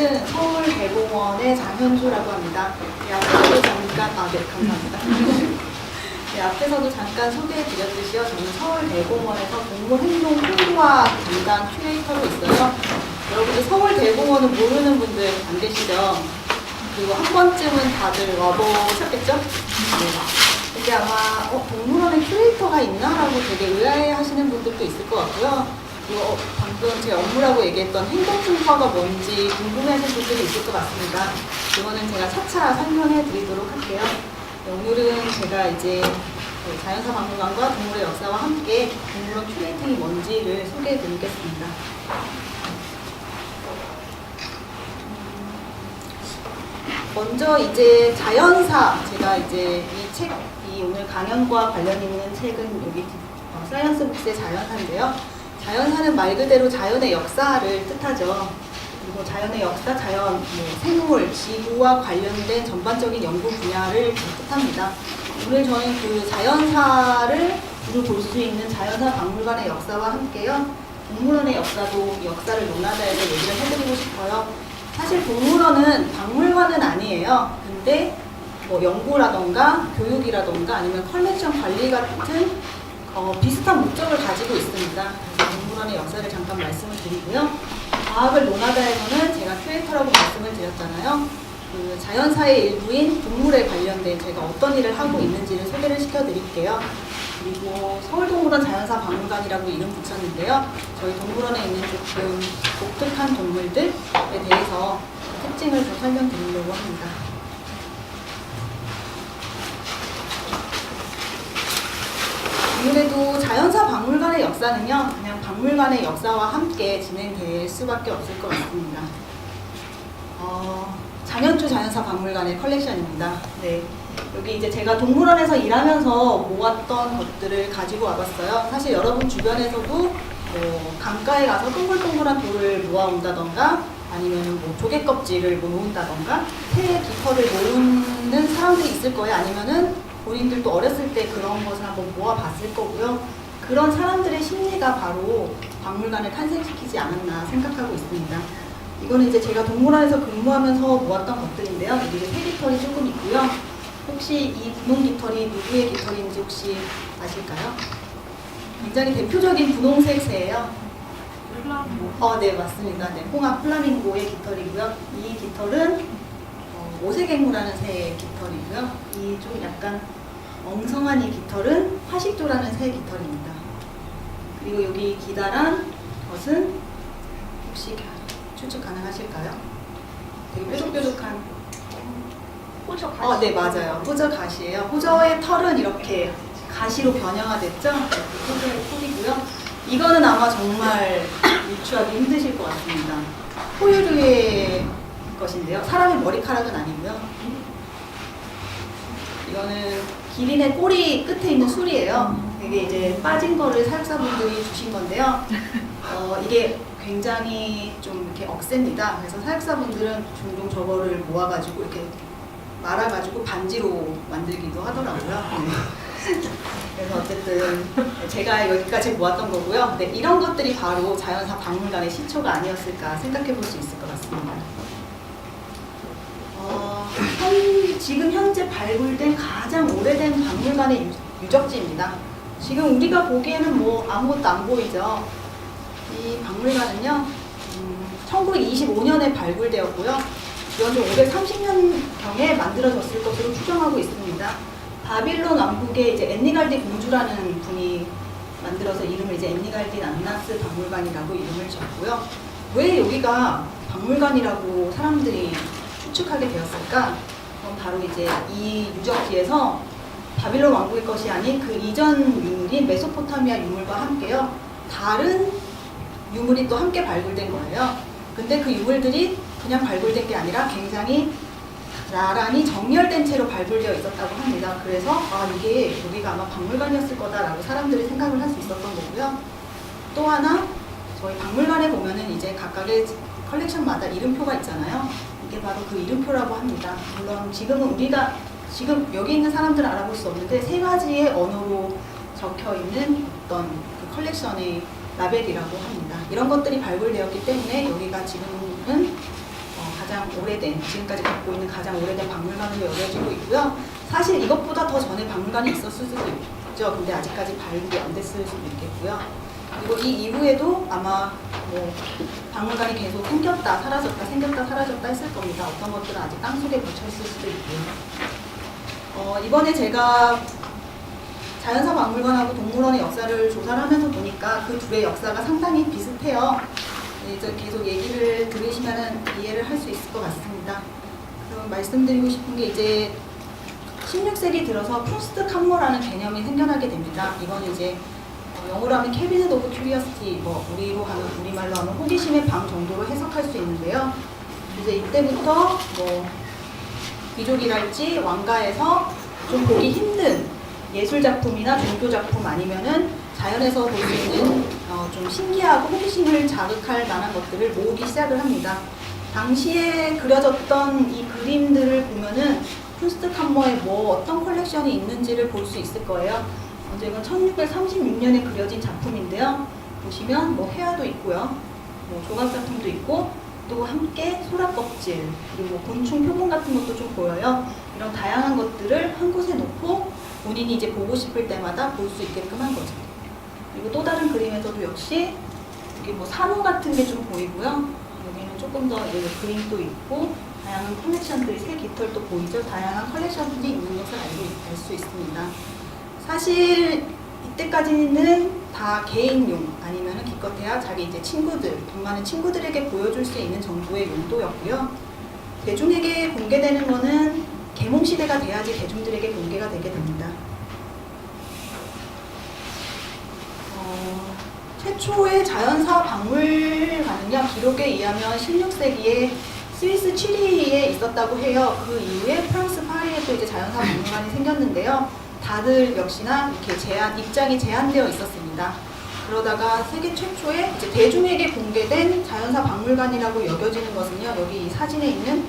저는 서울대공원의 장현주라고 합니다. 네, 앞에서도 잠깐, 네, 감사합니다. 네, 앞에서도 잠깐 소개해드렸듯이요. 저는 서울대공원에서 동물행동 홍보와 담당 큐레이터로 있어요. 여러분들 서울대공원은 모르는 분들 안 계시죠? 그리고 한 번쯤은 다들 와보셨겠죠? 네. 근데 아마 동물원에 큐레이터가 있나라고 되게 의아해하시는 분들도 있을 것 같고요. 그리고 방금 제 업무라고 얘기했던 행동순서가 뭔지 궁금해하시는 분들이 있을 것 같습니다. 이거는 제가 차차 설명해 드리도록 할게요. 네, 오늘은 제가 이제 자연사 박물관과 동물의 역사와 함께 동물원 큐레이팅이 뭔지를 소개해 드리겠습니다. 먼저 이제 자연사, 제가 이제 이 오늘 강연과 관련 있는 책은 여기 사이언스 북스의 자연사인데요. 자연사는 말 그대로 자연의 역사를 뜻하죠. 그리고 자연의 역사, 자연, 생물, 지구와 관련된 전반적인 연구 분야를 뜻합니다. 오늘 저는 그 자연사를 두루 볼 수 있는 자연사 박물관의 역사와 함께요. 동물원의 역사를 논하자에서 얘기를 해드리고 싶어요. 사실 동물원은 박물관은 아니에요. 근데 뭐 연구라던가 교육이라던가 아니면 컬렉션 관리 같은 비슷한 목적을 가지고 있습니다. 그래서 동물원의 역사를 잠깐 말씀을 드리고요. 과학을 논하자에서는 제가 큐레이터라고 말씀을 드렸잖아요. 그 자연사의 일부인 동물에 관련된 제가 어떤 일을 하고 있는지를 소개를 시켜드릴게요. 그리고 서울동물원 자연사 박물관이라고 이름 붙였는데요. 저희 동물원에 있는 조금 독특한 동물들에 대해서 특징을 좀 설명드리려고 합니다. 아무래도 자연사 박물관의 역사는요, 그냥 박물관의 역사와 함께 진행될 수밖에 없을 것 같습니다. 장현주 자연사 박물관의 컬렉션입니다. 네. 여기 이제 제가 동물원에서 일하면서 모았던 것들을 가지고 와봤어요. 사실 여러분 주변에서도 강가에 가서 동글동글한 돌을 모아온다던가 아니면 조개 껍질을 모은다던가 새 깃털을 모으는 사람들이 있을 거예요. 아니면은 본인들도 어렸을 때 그런 것을 한번 모아봤을 거고요. 그런 사람들의 심리가 바로 박물관을 탄생시키지 않았나 생각하고 있습니다. 이거는 이제 제가 동물원에서 근무하면서 모았던 것들인데요. 여기 새 깃털이 조금 있고요. 혹시 이 분홍 깃털이 누구의 깃털인지 혹시 아실까요? 굉장히 대표적인 분홍색 새예요. 플라밍고. 네, 맞습니다. 네, 홍합 플라밍고의 깃털이고요. 이 깃털은 오색앵무라는 새의 깃털이고요. 이 좀 약간 엉성한 이 깃털은 화식조라는 새의 깃털입니다. 그리고 여기 기다란 것은 혹시 추측 가능하실까요? 되게 뾰족뾰족한 호저 가시. 네, 맞아요. 호저 가시예요. 호저의 털은 이렇게 가시로 변형화됐죠? 호저의 털이고요. 이거는 아마 정말 유추하기 힘드실 것 같습니다. 포유류의 것인데요. 사람의 머리카락은 아니고요. 이거는 기린의 꼬리 끝에 있는 술이에요. 이게 이제 빠진 거를 사육사분들이 주신 건데요. 이게 굉장히 좀 이렇게 억셉니다. 그래서 사육사분들은 종종 저거를 모아가지고 이렇게 말아가지고 반지로 만들기도 하더라고요. 네. 그래서 어쨌든 제가 여기까지 모았던 거고요. 네, 이런 것들이 바로 자연사 박물관의 시초가 아니었을까 생각해 볼 수 있을 것 같습니다. 지금 현재 발굴된 가장 오래된 박물관의 유적지입니다. 지금 우리가 보기에는 뭐 아무것도 안 보이죠. 이 박물관은요, 1925년에 발굴되었고요. 연중 530년경에 만들어졌을 것으로 추정하고 있습니다. 바빌론 왕국의 이제 엔니갈디 공주라는 분이 만들어서 이름을 이제 엔니갈디 난나스 박물관이라고 이름을 졌고요. 왜 여기가 박물관이라고 사람들이 추측하게 되었을까? 그럼 바로 이제 이 유적지에서 바빌론 왕국의 것이 아닌 그 이전 유물인 메소포타미아 유물과 함께요. 다른 유물이 또 함께 발굴된 거예요. 근데 그 유물들이 그냥 발굴된 게 아니라 굉장히 나란히 정렬된 채로 발굴되어 있었다고 합니다. 그래서 이게 여기가 아마 박물관이었을 거다라고 사람들이 생각을 할 수 있었던 거고요. 또 하나 저희 박물관에 보면은 이제 각각의 컬렉션마다 이름표가 있잖아요. 이게 바로 그 이름표라고 합니다. 물론 지금 여기 있는 사람들은 알아볼 수 없는데 3가지의 언어로 적혀 있는 어떤 그 컬렉션의 라벨이라고 합니다. 이런 것들이 발굴되었기 때문에 여기가 지금은 가장 오래된, 지금까지 갖고 있는 가장 오래된 박물관으로 여겨지고 있고요. 사실 이것보다 더 전에 박물관이 있었을 수도 있죠. 근데 아직까지 발굴이 안 됐을 수도 있겠고요. 그리고 이 이후에도 아마 뭐 박물관이 계속 생겼다 사라졌다 생겼다 사라졌다 했을 겁니다. 어떤 것들은 아직 땅속에 묻혀 있을 수도 있고요. 이번에 제가 자연사 박물관하고 동물원의 역사를 조사를 하면서 보니까 그 둘의 역사가 상당히 비슷해요. 이제 계속 얘기를 들으시면 이해를 할 수 있을 것 같습니다. 그럼 말씀드리고 싶은 게 이제 16세기 들어서 프루스트 칸모라는 개념이 생겨나게 됩니다. 이건 이제 영어로 하면 캐비넷 오브 큐리어시티, 우리말로 하면 호기심의 방 정도로 해석할 수 있는데요. 이제 이때부터 뭐 귀족이랄지 왕가에서 좀 보기 힘든 예술 작품이나 종교 작품 아니면은 자연에서 볼 수 있는 좀 신기하고 호기심을 자극할 만한 것들을 모으기 시작을 합니다. 당시에 그려졌던 이 그림들을 보면은 프루스트 칸모에 뭐 어떤 컬렉션이 있는지를 볼 수 있을 거예요. 이건 1636년에 그려진 작품인데요. 보시면 뭐 해아도 있고요. 뭐 조각작품도 있고 또 함께 소라껍질 그리고 곤충 표본 같은 것도 좀 보여요. 이런 다양한 것들을 한 곳에 놓고 본인이 이제 보고 싶을 때마다 볼 수 있게끔 한 거죠. 그리고 또 다른 그림에서도 역시 여기 뭐 산호 같은 게 좀 보이고요. 여기는 조금 더 이제 그림도 있고 다양한 컬렉션들이 새 깃털도 보이죠. 다양한 컬렉션들이 있는 것을 알 수 있습니다. 사실 이때까지는 다 개인용 아니면 기껏해야 자기 이제 친구들, 돈 많은 친구들에게 보여줄 수 있는 정도의 용도였고요. 대중에게 공개되는 거는 개몽 시대가 돼야지 대중들에게 공개가 되게 됩니다. 최초의 자연사 박물관은요, 기록에 의하면 16세기에 스위스 취리히에 있었다고 해요. 그 이후에 프랑스 파리에도 이제 자연사 박물관이 생겼는데요. 다들 역시나 이렇게 입장이 제한되어 있었습니다. 그러다가 세계 최초의 이제 대중에게 공개된 자연사 박물관이라고 여겨지는 것은요, 여기 이 사진에 있는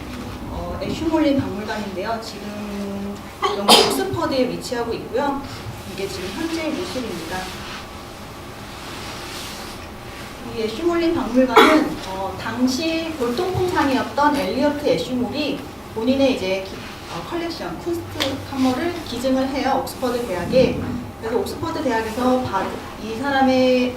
애슈몰린 박물관인데요. 지금 영국 옥스퍼드에 위치하고 있고요. 이게 지금 현재의 모습입니다. 이 애슈몰린 박물관은 당시 골동품상이었던 엘리어트 애슈몰이 본인의 이제 컬렉션, 쿤스트 칸모를 기증을 해요. 옥스퍼드 대학에. 그래서 옥스퍼드 대학에서 이 사람의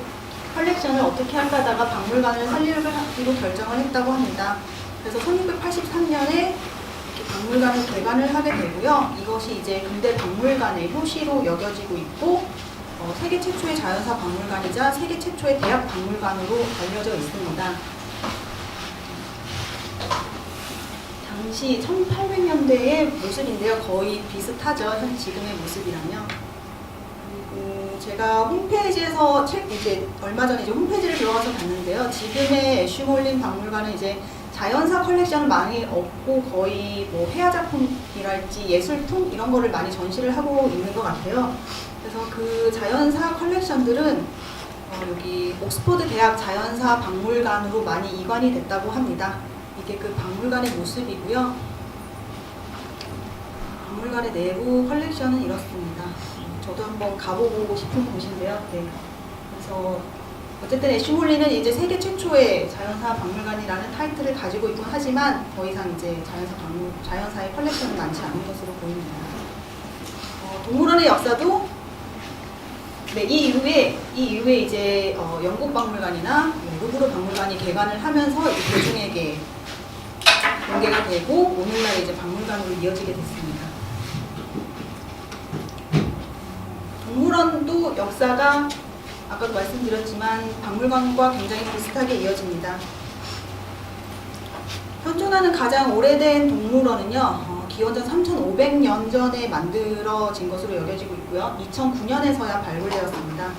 컬렉션을 어떻게 할까 하다가 박물관을 살리기로 결정을 했다고 합니다. 그래서 1683년에 이렇게 박물관을 개관을 하게 되고요. 이것이 이제 근대 박물관의 효시로 여겨지고 있고 세계 최초의 자연사 박물관이자 세계 최초의 대학 박물관으로 알려져 있습니다. 당시 1800년대의 모습인데요. 거의 비슷하죠. 지금의 모습이랑요. 그리고 제가 홈페이지에서 이제 얼마 전에 이제 홈페이지를 들어가서 봤는데요. 지금의 애슈몰린 박물관은 이제 자연사 컬렉션을 많이 없고 거의 뭐 회화 작품이랄지 예술품 이런 거를 많이 전시를 하고 있는 것 같아요. 그래서 그 자연사 컬렉션들은 여기 옥스퍼드 대학 자연사 박물관으로 많이 이관이 됐다고 합니다. 이게 그 박물관의 모습이고요. 박물관의 내부 컬렉션은 이렇습니다. 저도 한번 가보고 싶은 곳인데요. 네. 그래서 어쨌든 애슈몰리는 이제 세계 최초의 자연사 박물관이라는 타이틀을 가지고 있곤 하지만 더 이상 이제 자연사의 컬렉션은 많지 않은 것으로 보입니다. 동물원의 역사도 네, 이 이후에 이제 영국 박물관이나 루브르 박물관이 개관을 하면서 이제 대중에게 공개가 되고 오늘날 이제 박물관으로 이어지게 됐습니다. 동물원도 역사가 아까도 말씀드렸지만 박물관과 굉장히 비슷하게 이어집니다. 현존하는 가장 오래된 동물원은요, 기원전 3500년 전에 만들어진 것으로 여겨지고 있고요. 2009년에서야 발굴되었습니다.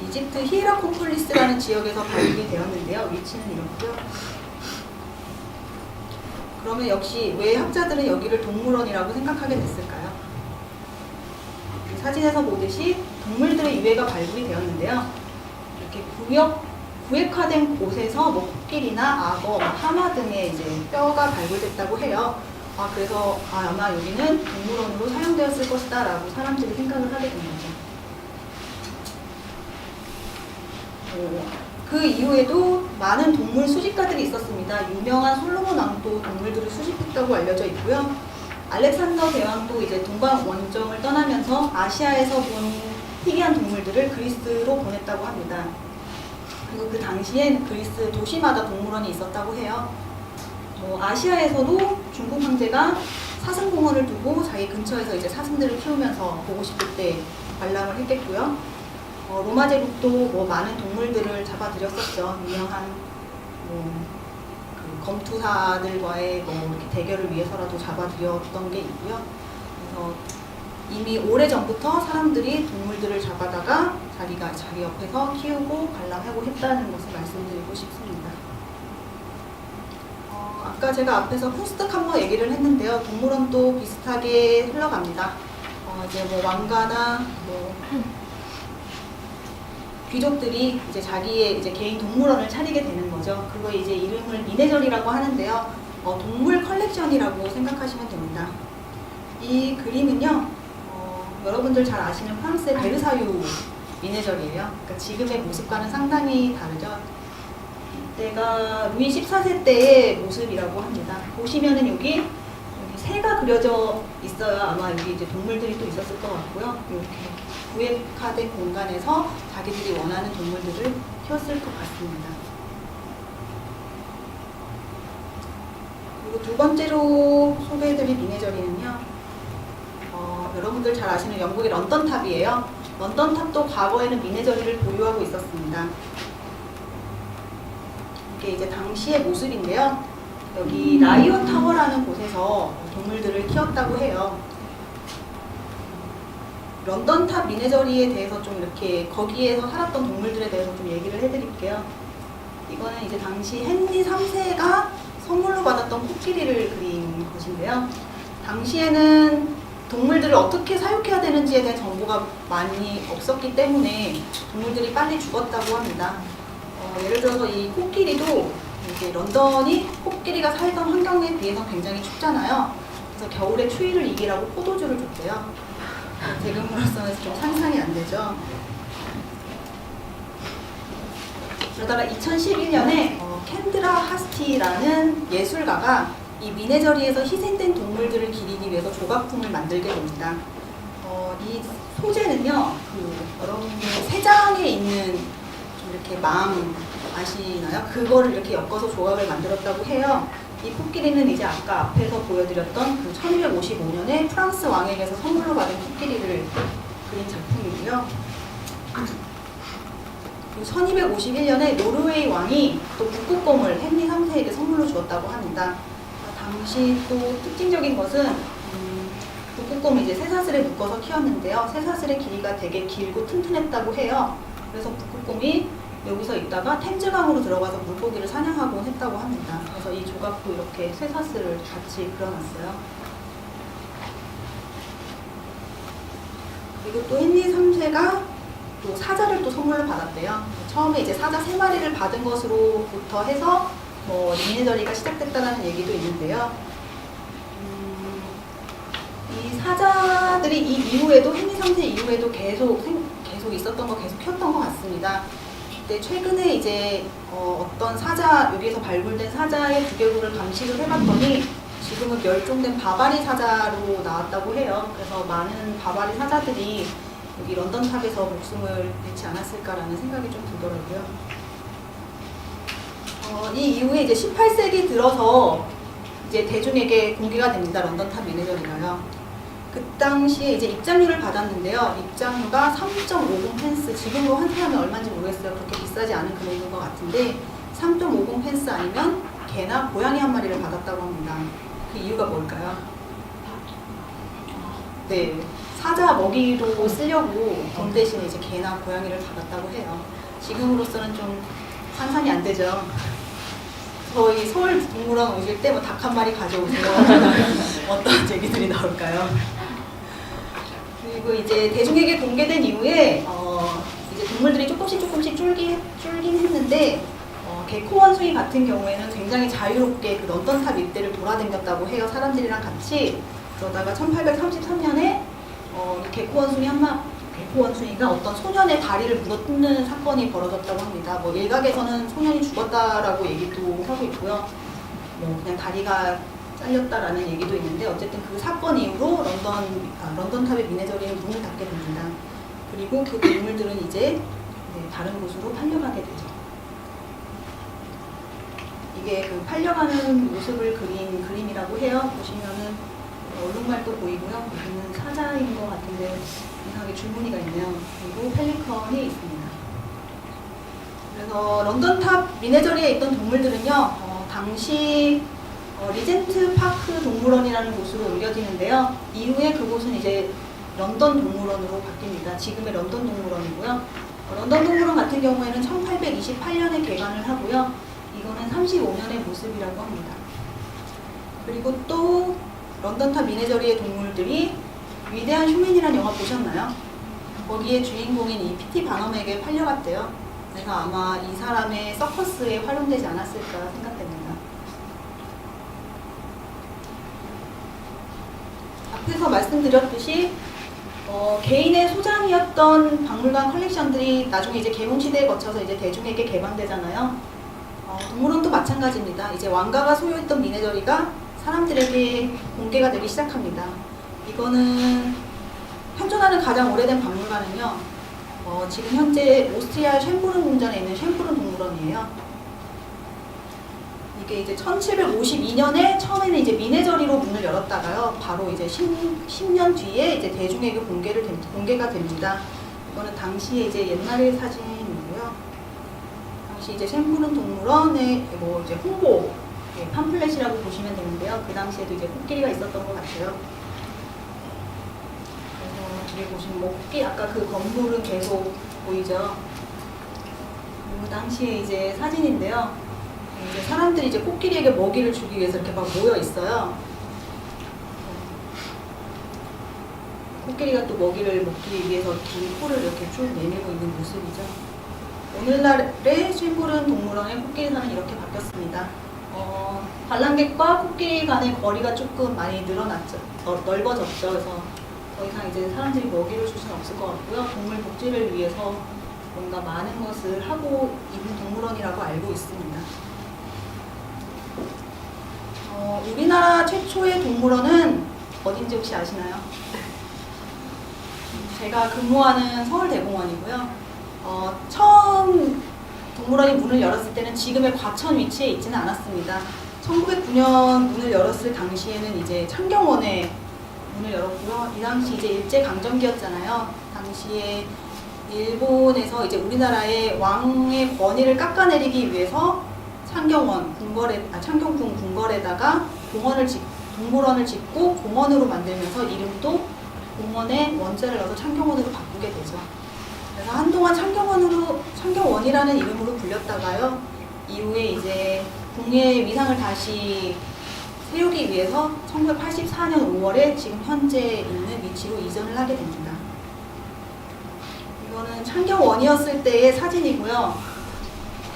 이집트 히에라콘폴리스라는 지역에서 발굴이 되었는데요. 위치는 이렇고요. 그러면 역시 왜 학자들은 여기를 동물원이라고 생각하게 됐을까요? 이 사진에서 보듯이 동물들의 유해가 발굴이 되었는데요. 이렇게 구획화된 곳에서 뭐 코끼리나 악어, 하마 등의 이제 뼈가 발굴됐다고 해요. 그래서 아마 여기는 동물원으로 사용되었을 것이다 라고 사람들이 생각을 하게 된 거죠. 그 이후에도 많은 동물 수집가들이 있었습니다. 유명한 솔로몬 왕도 동물들을 수집했다고 알려져 있고요. 알렉산더 대왕도 이제 동방 원정을 떠나면서 아시아에서 본 희귀한 동물들을 그리스로 보냈다고 합니다. 그리고 그 당시엔 그리스 도시마다 동물원이 있었다고 해요. 아시아에서도 중국 황제가 사슴공원을 두고 자기 근처에서 이제 사슴들을 키우면서 보고 싶을 때 관람을 했겠고요. 로마 제국도 많은 동물들을 잡아들였었죠. 유명한 그 검투사들과의 이렇게 대결을 위해서라도 잡아들였던 게 있고요. 그래서 이미 오래 전부터 사람들이 동물들을 잡아다가 자기가 자기 옆에서 키우고 관람하고 했다는 것을 말씀드리고 싶습니다. 아까 제가 앞에서 쿤스트캄머 얘기를 했는데요. 동물원도 비슷하게 흘러갑니다. 이제 왕가나 귀족들이 이제 자기의 이제 개인 동물원을 차리게 되는 거죠. 그거 이제 이름을 미네저리라고 하는데요. 동물 컬렉션이라고 생각하시면 됩니다. 이 그림은요, 여러분들 잘 아시는 프랑스의 베르사유 미네저리예요. 그러니까 지금의 모습과는 상당히 다르죠. 이때가 루이 14세 때의 모습이라고 합니다. 보시면은 여기 새가 그려져 있어요. 아마 여기 이제 동물들이 또 있었을 것 같고요. 이렇게 구획화된 공간에서 자기들이 원하는 동물들을 키웠을 것 같습니다. 그리고 두 번째로 소개해드릴 미네저리는요. 여러분들 잘 아시는 영국의 런던탑이에요. 런던탑도 과거에는 미네저리를 보유하고 있었습니다. 이게 이제 당시의 모습인데요. 여기 라이온 타워라는 곳에서 동물들을 키웠다고 해요. 런던탑 미네저리에 대해서 좀 이렇게 거기에서 살았던 동물들에 대해서 좀 얘기를 해드릴게요. 이거는 이제 당시 헨리 3세가 선물로 받았던 코끼리를 그린 것인데요. 당시에는 동물들을 어떻게 사육해야 되는지에 대한 정보가 많이 없었기 때문에 동물들이 빨리 죽었다고 합니다. 예를 들어서 이 코끼리도 이제 런던이 코끼리가 살던 환경에 비해서 굉장히 춥잖아요. 그래서 겨울에 추위를 이기라고 포도주를 줬대요. 지금으로서는 좀 상상이 안 되죠. 그러다가 2011년에 캔드라 하스티라는 예술가가 이 미네저리에서 희생된 동물들을 기리기 위해서 조각품을 만들게 됩니다. 이 소재는요, 여러분들 새장에 있는 좀 이렇게 망 아시나요? 그거를 이렇게 엮어서 조각을 만들었다고 해요. 이 코끼리는 이제 아까 앞에서 보여드렸던 그 1255년에 프랑스 왕에게서 선물로 받은 코끼리를 그린 작품이고요. 그리고 1251년에 노르웨이 왕이 또 북극곰을 헨리 3세에게 선물로 주었다고 합니다. 당시 또 특징적인 것은 북극곰을 이제 쇠사슬에 묶어서 키웠는데요. 쇠사슬의 길이가 되게 길고 튼튼했다고 해요. 그래서 북극곰이 여기서 있다가 템즈강으로 들어가서 물고기를 사냥하곤 했다고 합니다. 그래서 이 조각도 이렇게 쇠사슬을 같이 그려놨어요. 그리고 또 헨리 3세가 또 사자를 또 선물로 받았대요. 처음에 이제 사자 3마리를 받은 것으로부터 해서 미네저리가 시작됐다는 얘기도 있는데요. 이 사자들이 이 이후에도 헨리 3세 이후에도 계속 있었던 거 계속 키웠던 것 같습니다. 근데 최근에 이제 어떤 사자 여기에서 발굴된 사자의 두개골을 감식을 해봤더니 지금은 멸종된 바바리 사자로 나왔다고 해요. 그래서 많은 바바리 사자들이 여기 런던탑에서 목숨을 잃지 않았을까라는 생각이 좀 들더라고요. 이 이후에 이제 18세기 들어서 이제 대중에게 공개가 됩니다. 런던탑 미네저리가요. 그 당시에 이제 입장료를 받았는데요. 입장료가 3.50 펜스, 지금으로 환산하면 얼마인지 모르겠어요. 그렇게 비싸지 않은 금액인 것 같은데 3.50 펜스 아니면 개나 고양이 한 마리를 받았다고 합니다. 그 이유가 뭘까요? 네, 사자 먹이로 쓰려고 돈 대신에 이제 개나 고양이를 받았다고 해요. 지금으로서는 좀 환산이 안 되죠. 저희 서울 동물원 오실 때 닭 한 마리 가져오세요. 어떤 얘기들이 나올까요? 그리고 이제 대중에게 공개된 이후에 이제 동물들이 조금씩 줄긴 했는데 개코 원숭이 같은 경우에는 굉장히 자유롭게 그 런던탑 일대를 돌아다녔다고 해요. 사람들이랑 같이. 그러다가 1833년에 개코 원숭이 F 원숭이가 어떤 소년의 다리를 물어뜯는 사건이 벌어졌다고 합니다. 뭐 일각에서는 소년이 죽었다라고 얘기도 하고 있고요. 뭐 그냥 다리가 잘렸다라는 얘기도 있는데 어쨌든 그 사건 이후로 런던탑의 미네저리는 문을 닫게 됩니다. 그리고 그 동물들은 이제 다른 곳으로 팔려가게 되죠. 이게 그 팔려가는 모습을 그린 그림이라고 해요. 보시면은 얼룩말도 보이고요. 여기는 사자인 것 같은데 이상하게 줄무늬가 있네요. 그리고 펠리컨이 있습니다. 그래서 런던탑 미네저리에 있던 동물들은요, 당시 리젠트 파크 동물원이라는 곳으로 옮겨지는데요. 이후에 그곳은 이제 런던 동물원으로 바뀝니다. 지금의 런던 동물원이고요. 런던 동물원 같은 경우에는 1828년에 개관을 하고요. 이거는 35년의 모습이라고 합니다. 그리고 또 런던탑 미네저리의 동물들이 위대한 쇼맨이라는 영화 보셨나요? 거기에 주인공인 이 피티 바넘에게 팔려갔대요. 그래서 아마 이 사람의 서커스에 활용되지 않았을까 생각됩니다. 앞에서 말씀드렸듯이 개인의 소장이었던 박물관 컬렉션들이 나중에 이제 개봉 시대에 거쳐서 이제 대중에게 개방되잖아요. 동물원도 마찬가지입니다. 이제 왕가가 소유했던 미네저리가 사람들에게 공개가 되기 시작합니다. 이거는 현존하는 가장 오래된 박물관은요. 지금 현재 오스트리아 쉔부른 궁전에 있는 쉔부른 동물원이에요. 이게 이제 1752년에 처음에는 이제 미네저리로 문을 열었다가요. 바로 이제 10년 뒤에 이제 대중에게 공개가 됩니다. 이거는 당시에 이제 옛날의 사진이고요. 당시 이제 쉔부른 동물원의 뭐 이제 홍보 팜플렛이라고 보시면 되는데요. 그 당시에도 이제 코끼리가 있었던 것 같아요. 그래서 뒤에 보시면 뭐 코끼리 아까 그 건물은 계속 보이죠. 그 당시에 이제 사진인데요. 이제 사람들이 이제 코끼리에게 먹이를 주기 위해서 이렇게 막 모여 있어요. 코끼리가 또 먹이를 먹기 위해서 긴 코를 이렇게 쭉 내밀고 있는 모습이죠. 오늘날의 쉔부른 동물원의 코끼리산은 이렇게 바뀌었습니다. 관람객과 코끼리 간의 거리가 조금 많이 늘어났죠. 넓어졌죠. 그래서 더 이상 이제 사람들이 먹이를 줄 수는 없을 것 같고요. 동물 복지를 위해서 뭔가 많은 것을 하고 있는 동물원이라고 알고 있습니다. 우리나라 최초의 동물원은 어딘지 혹시 아시나요? 제가 근무하는 서울대공원이고요. 처음 동물원이 문을 열었을 때는 지금의 과천 위치에 있지는 않았습니다. 1909년 문을 열었을 당시에는 이제 창경원에 문을 열었고요. 이 당시 이제 일제강점기였잖아요. 당시에 일본에서 이제 우리나라의 왕의 권위를 깎아내리기 위해서 창경궁 궁궐에다가 동물원을 짓고 공원으로 만들면서 이름도 공원에 원자를 넣어서 창경원으로 바꾸게 되죠. 그래서 한동안 창경원이라는 이름으로 불렸다가요. 이후에 이제 궁의 위상을 다시 세우기 위해서 1984년 5월에 지금 현재 있는 위치로 이전을 하게 됩니다. 이거는 창경원이었을 때의 사진이고요.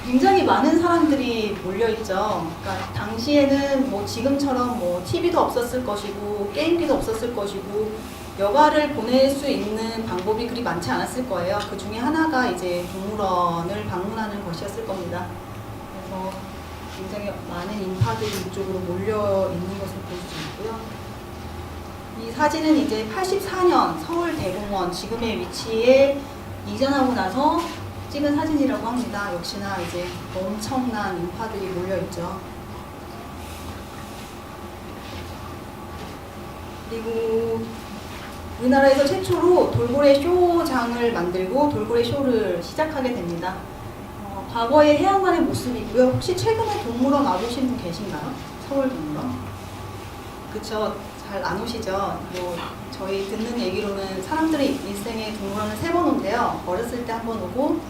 굉장히 많은 사람들이 몰려있죠. 그러니까 당시에는 뭐 지금처럼 뭐 TV도 없었을 것이고 게임기도 없었을 것이고 여가를 보낼 수 있는 방법이 그리 많지 않았을 거예요. 그 중에 하나가 이제 동물원을 방문하는 것이었을 겁니다. 그래서 굉장히 많은 인파들이 이쪽으로 몰려 있는 것을 볼 수 있고요. 이 사진은 이제 84년 서울대공원 지금의 위치에 이전하고 나서 찍은 사진이라고 합니다. 역시나 이제 엄청난 인파들이 몰려있죠. 그리고 우리나라에서 최초로 돌고래 쇼장을 만들고 돌고래 쇼를 시작하게 됩니다. 과거의 해양관의 모습이고요. 혹시 최근에 동물원 와보신 분 계신가요? 서울동물원? 그쵸. 잘 안 오시죠? 뭐 저희 듣는 얘기로는 사람들이 일생에 동물원을 3번 온대요. 어렸을 때 1번 오고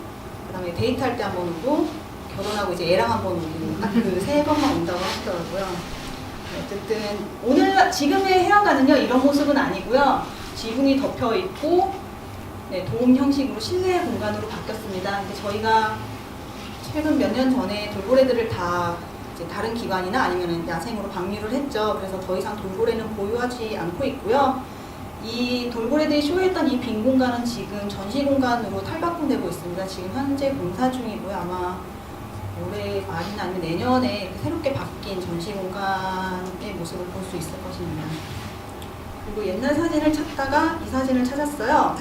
그 다음에 데이트할 때 1번 오고 결혼하고 이제 애랑 1번 오고 딱 그 3번만 온다고 하시더라고요. 어쨌든 지금의 해양관은요 이런 모습은 아니고요. 지붕이 덮여 있고 도움 형식으로 실내 공간으로 바뀌었습니다. 근데 저희가 최근 몇 년 전에 돌고래들을 다 이제 다른 기관이나 아니면 야생으로 방류를 했죠. 그래서 더 이상 돌고래는 보유하지 않고 있고요. 이 돌고래들이 쇼했던 이 빈 공간은 지금 전시 공간으로 탈바꿈되고 있습니다. 지금 현재 공사 중이고요. 아마 올해 말이나 아니면 내년에 새롭게 바뀐 전시 공간의 모습을 볼 수 있을 것입니다. 그리고 옛날 사진을 찾다가 이 사진을 찾았어요.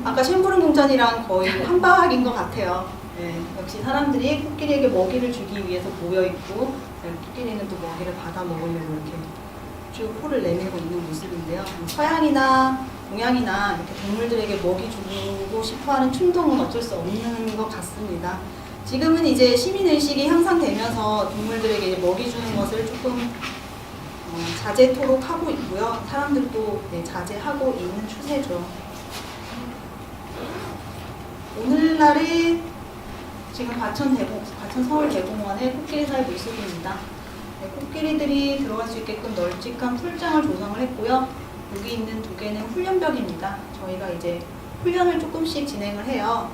아까 심부름 공전이랑 거의 한박인 것 같아요. 네, 역시 사람들이 코끼리에게 먹이를 주기 위해서 모여있고 코끼리는 또 먹이를 받아 먹으려고 이렇게 쭉 코를 내밀고 있는 모습인데요. 서양이나 동양이나 이렇게 동물들에게 먹이 주고 싶어하는 충동은 어쩔 수 없는 것 같습니다. 지금은 이제 시민의식이 향상되면서 동물들에게 먹이 주는 것을 조금 자제토록 하고 있고요. 사람들도 네, 자제하고 있는 추세죠. 오늘날의 지금 과천 서울대공원의 코끼리사의 모습입니다. 네, 코끼리들이 들어갈 수 있게끔 널찍한 풀장을 조성을 했고요. 여기 있는 두 개는 훈련벽입니다. 저희가 이제 훈련을 조금씩 진행을 해요.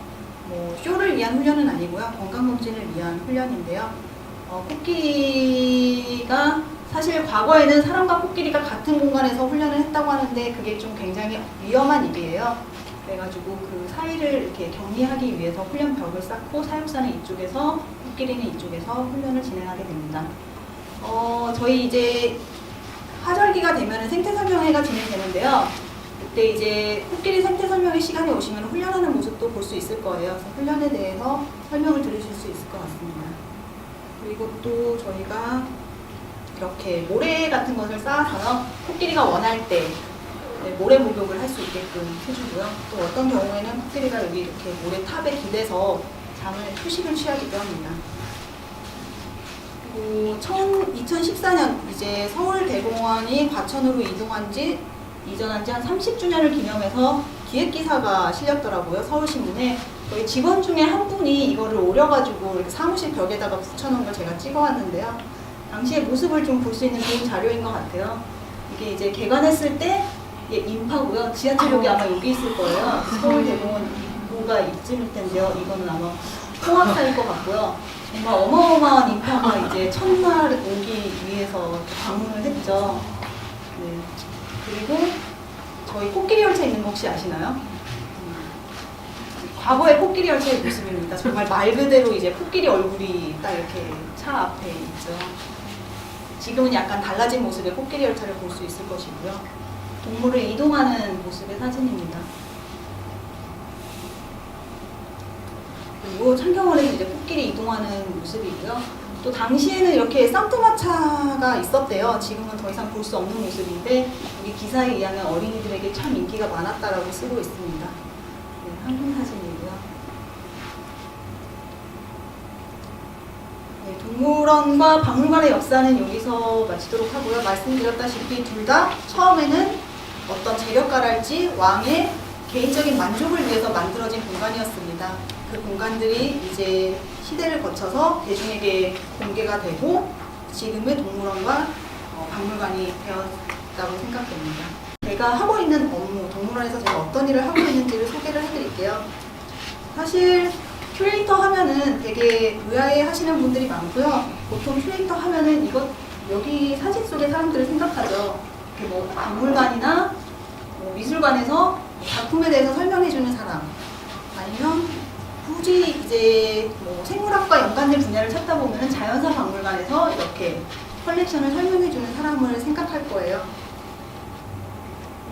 뭐 쇼를 위한 훈련은 아니고요. 건강검진을 위한 훈련인데요. 코끼리가 사실 과거에는 사람과 코끼리가 같은 공간에서 훈련을 했다고 하는데 그게 좀 굉장히 위험한 일이에요. 그래가지고 그 사이를 이렇게 격리하기 위해서 훈련벽을 쌓고 사육사는 이쪽에서 코끼리는 이쪽에서 훈련을 진행하게 됩니다. 저희 이제 하절기가 되면 생태설명회가 진행되는데요. 그때 이제 코끼리 생태설명회 시간에 오시면 훈련하는 모습도 볼 수 있을 거예요. 그래서 훈련에 대해서 설명을 들으실 수 있을 것 같습니다. 그리고 또 저희가 이렇게 모래 같은 것을 쌓아서요. 코끼리가 원할 때 모래 목욕을 할 수 있게끔 해주고요. 또 어떤 경우에는 코끼리가 여기 이렇게 모래탑에 기대서 휴식을 취하기도 합니다. 그리고 2014년 이제 서울대공원이 과천으로 이전한 지 한 30주년을 기념해서 기획기사가 실렸더라고요. 서울신문에. 저희 직원 중에 한 분이 이거를 오려가지고 이렇게 사무실 벽에다가 붙여놓은 걸 제가 찍어왔는데요. 당시의 모습을 좀 볼 수 있는 좋은 자료인 것 같아요. 이게 이제 개관했을 때 인파고요. 지하철역이 아마 여기 있을 거예요. 서울대공원 입구가 이쯤일 텐데요. 이거는 아마 통합사일 것 같고요. 정말 어마어마한 인파가 이제 첫날 오기 위해서 방문을 했죠. 네. 그리고 저희 코끼리 열차 있는 거 혹시 아시나요? 과거의 코끼리 열차의 모습입니다. 정말 말 그대로 이제 코끼리 얼굴이 딱 이렇게 차 앞에 있죠. 지금은 약간 달라진 모습의 코끼리 열차를 볼 수 있을 것이고요. 동물을 이동하는 모습의 사진입니다. 그리고 창경원에서 이제 코끼리 이동하는 모습이고요. 또 당시에는 이렇게 쌍두마차가 있었대요. 지금은 더 이상 볼 수 없는 모습인데 여기 기사에 의하면 어린이들에게 참 인기가 많았다라고 쓰고 있습니다. 네, 한통 사진이고요. 네, 동물원과 박물관의 역사는 여기서 마치도록 하고요. 말씀드렸다시피 둘 다 처음에는 어떤 재력가랄지 왕의 개인적인 만족을 위해서 만들어진 공간이었습니다. 그 공간들이 이제 시대를 거쳐서 대중에게 공개가 되고 지금의 동물원과 박물관이 되었다고 생각됩니다. 제가 하고 있는 업무, 동물원에서 제가 어떤 일을 하고 있는지를 소개를 해드릴게요. 사실 큐레이터 하면은 되게 의아해 하시는 분들이 많고요. 보통 큐레이터 하면은 여기 사진 속의 사람들을 생각하죠. 뭐 박물관이나 미술관에서 작품에 대해서 설명해주는 사람, 아니면 굳이 이제 뭐 생물학과 연관된 분야를 찾다 보면 자연사 박물관에서 이렇게 컬렉션을 설명해주는 사람을 생각할 거예요.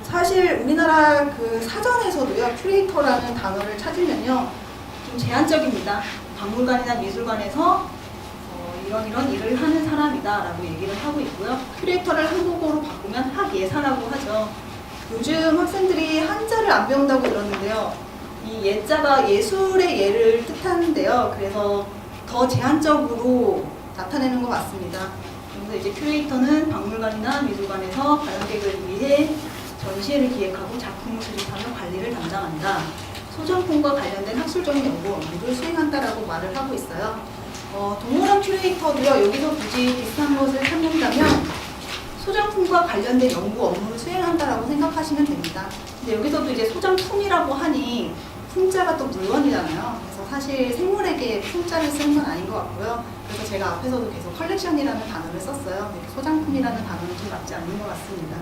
사실 우리나라 그 사전에서도요, 큐레이터라는 단어를 찾으면요, 좀 제한적입니다. 박물관이나 미술관에서 이런 일을 하는 사람이다 라고 얘기를 하고 있고요. 큐레이터를 한국어로 바꾸면 학예사라고 하죠. 요즘 학생들이 한자를 안 배운다고 그러는데요. 이 예자가 예술의 예를 뜻하는데요. 그래서 더 제한적으로 나타내는 것 같습니다. 그래서 이제 큐레이터는 박물관이나 미술관에서 관람객을 위해 전시회를 기획하고 작품을 수집하며 관리를 담당한다. 소장품과 관련된 학술적인 연구 업무를 수행한다라고 말을 하고 있어요. 동물원 큐레이터도요, 여기서 굳이 비슷한 것을 찾는다면 소장품과 관련된 연구 업무를 수행한다라고 생각하시면 됩니다. 근데 여기서도 이제 소장품이라고 하니 품자가 또 물건이잖아요. 그래서 사실 생물에게 품자를 쓰는 건 아닌 것 같고요. 그래서 제가 앞에서도 계속 컬렉션이라는 단어를 썼어요. 소장품이라는 단어는 좀 맞지 않는 것 같습니다.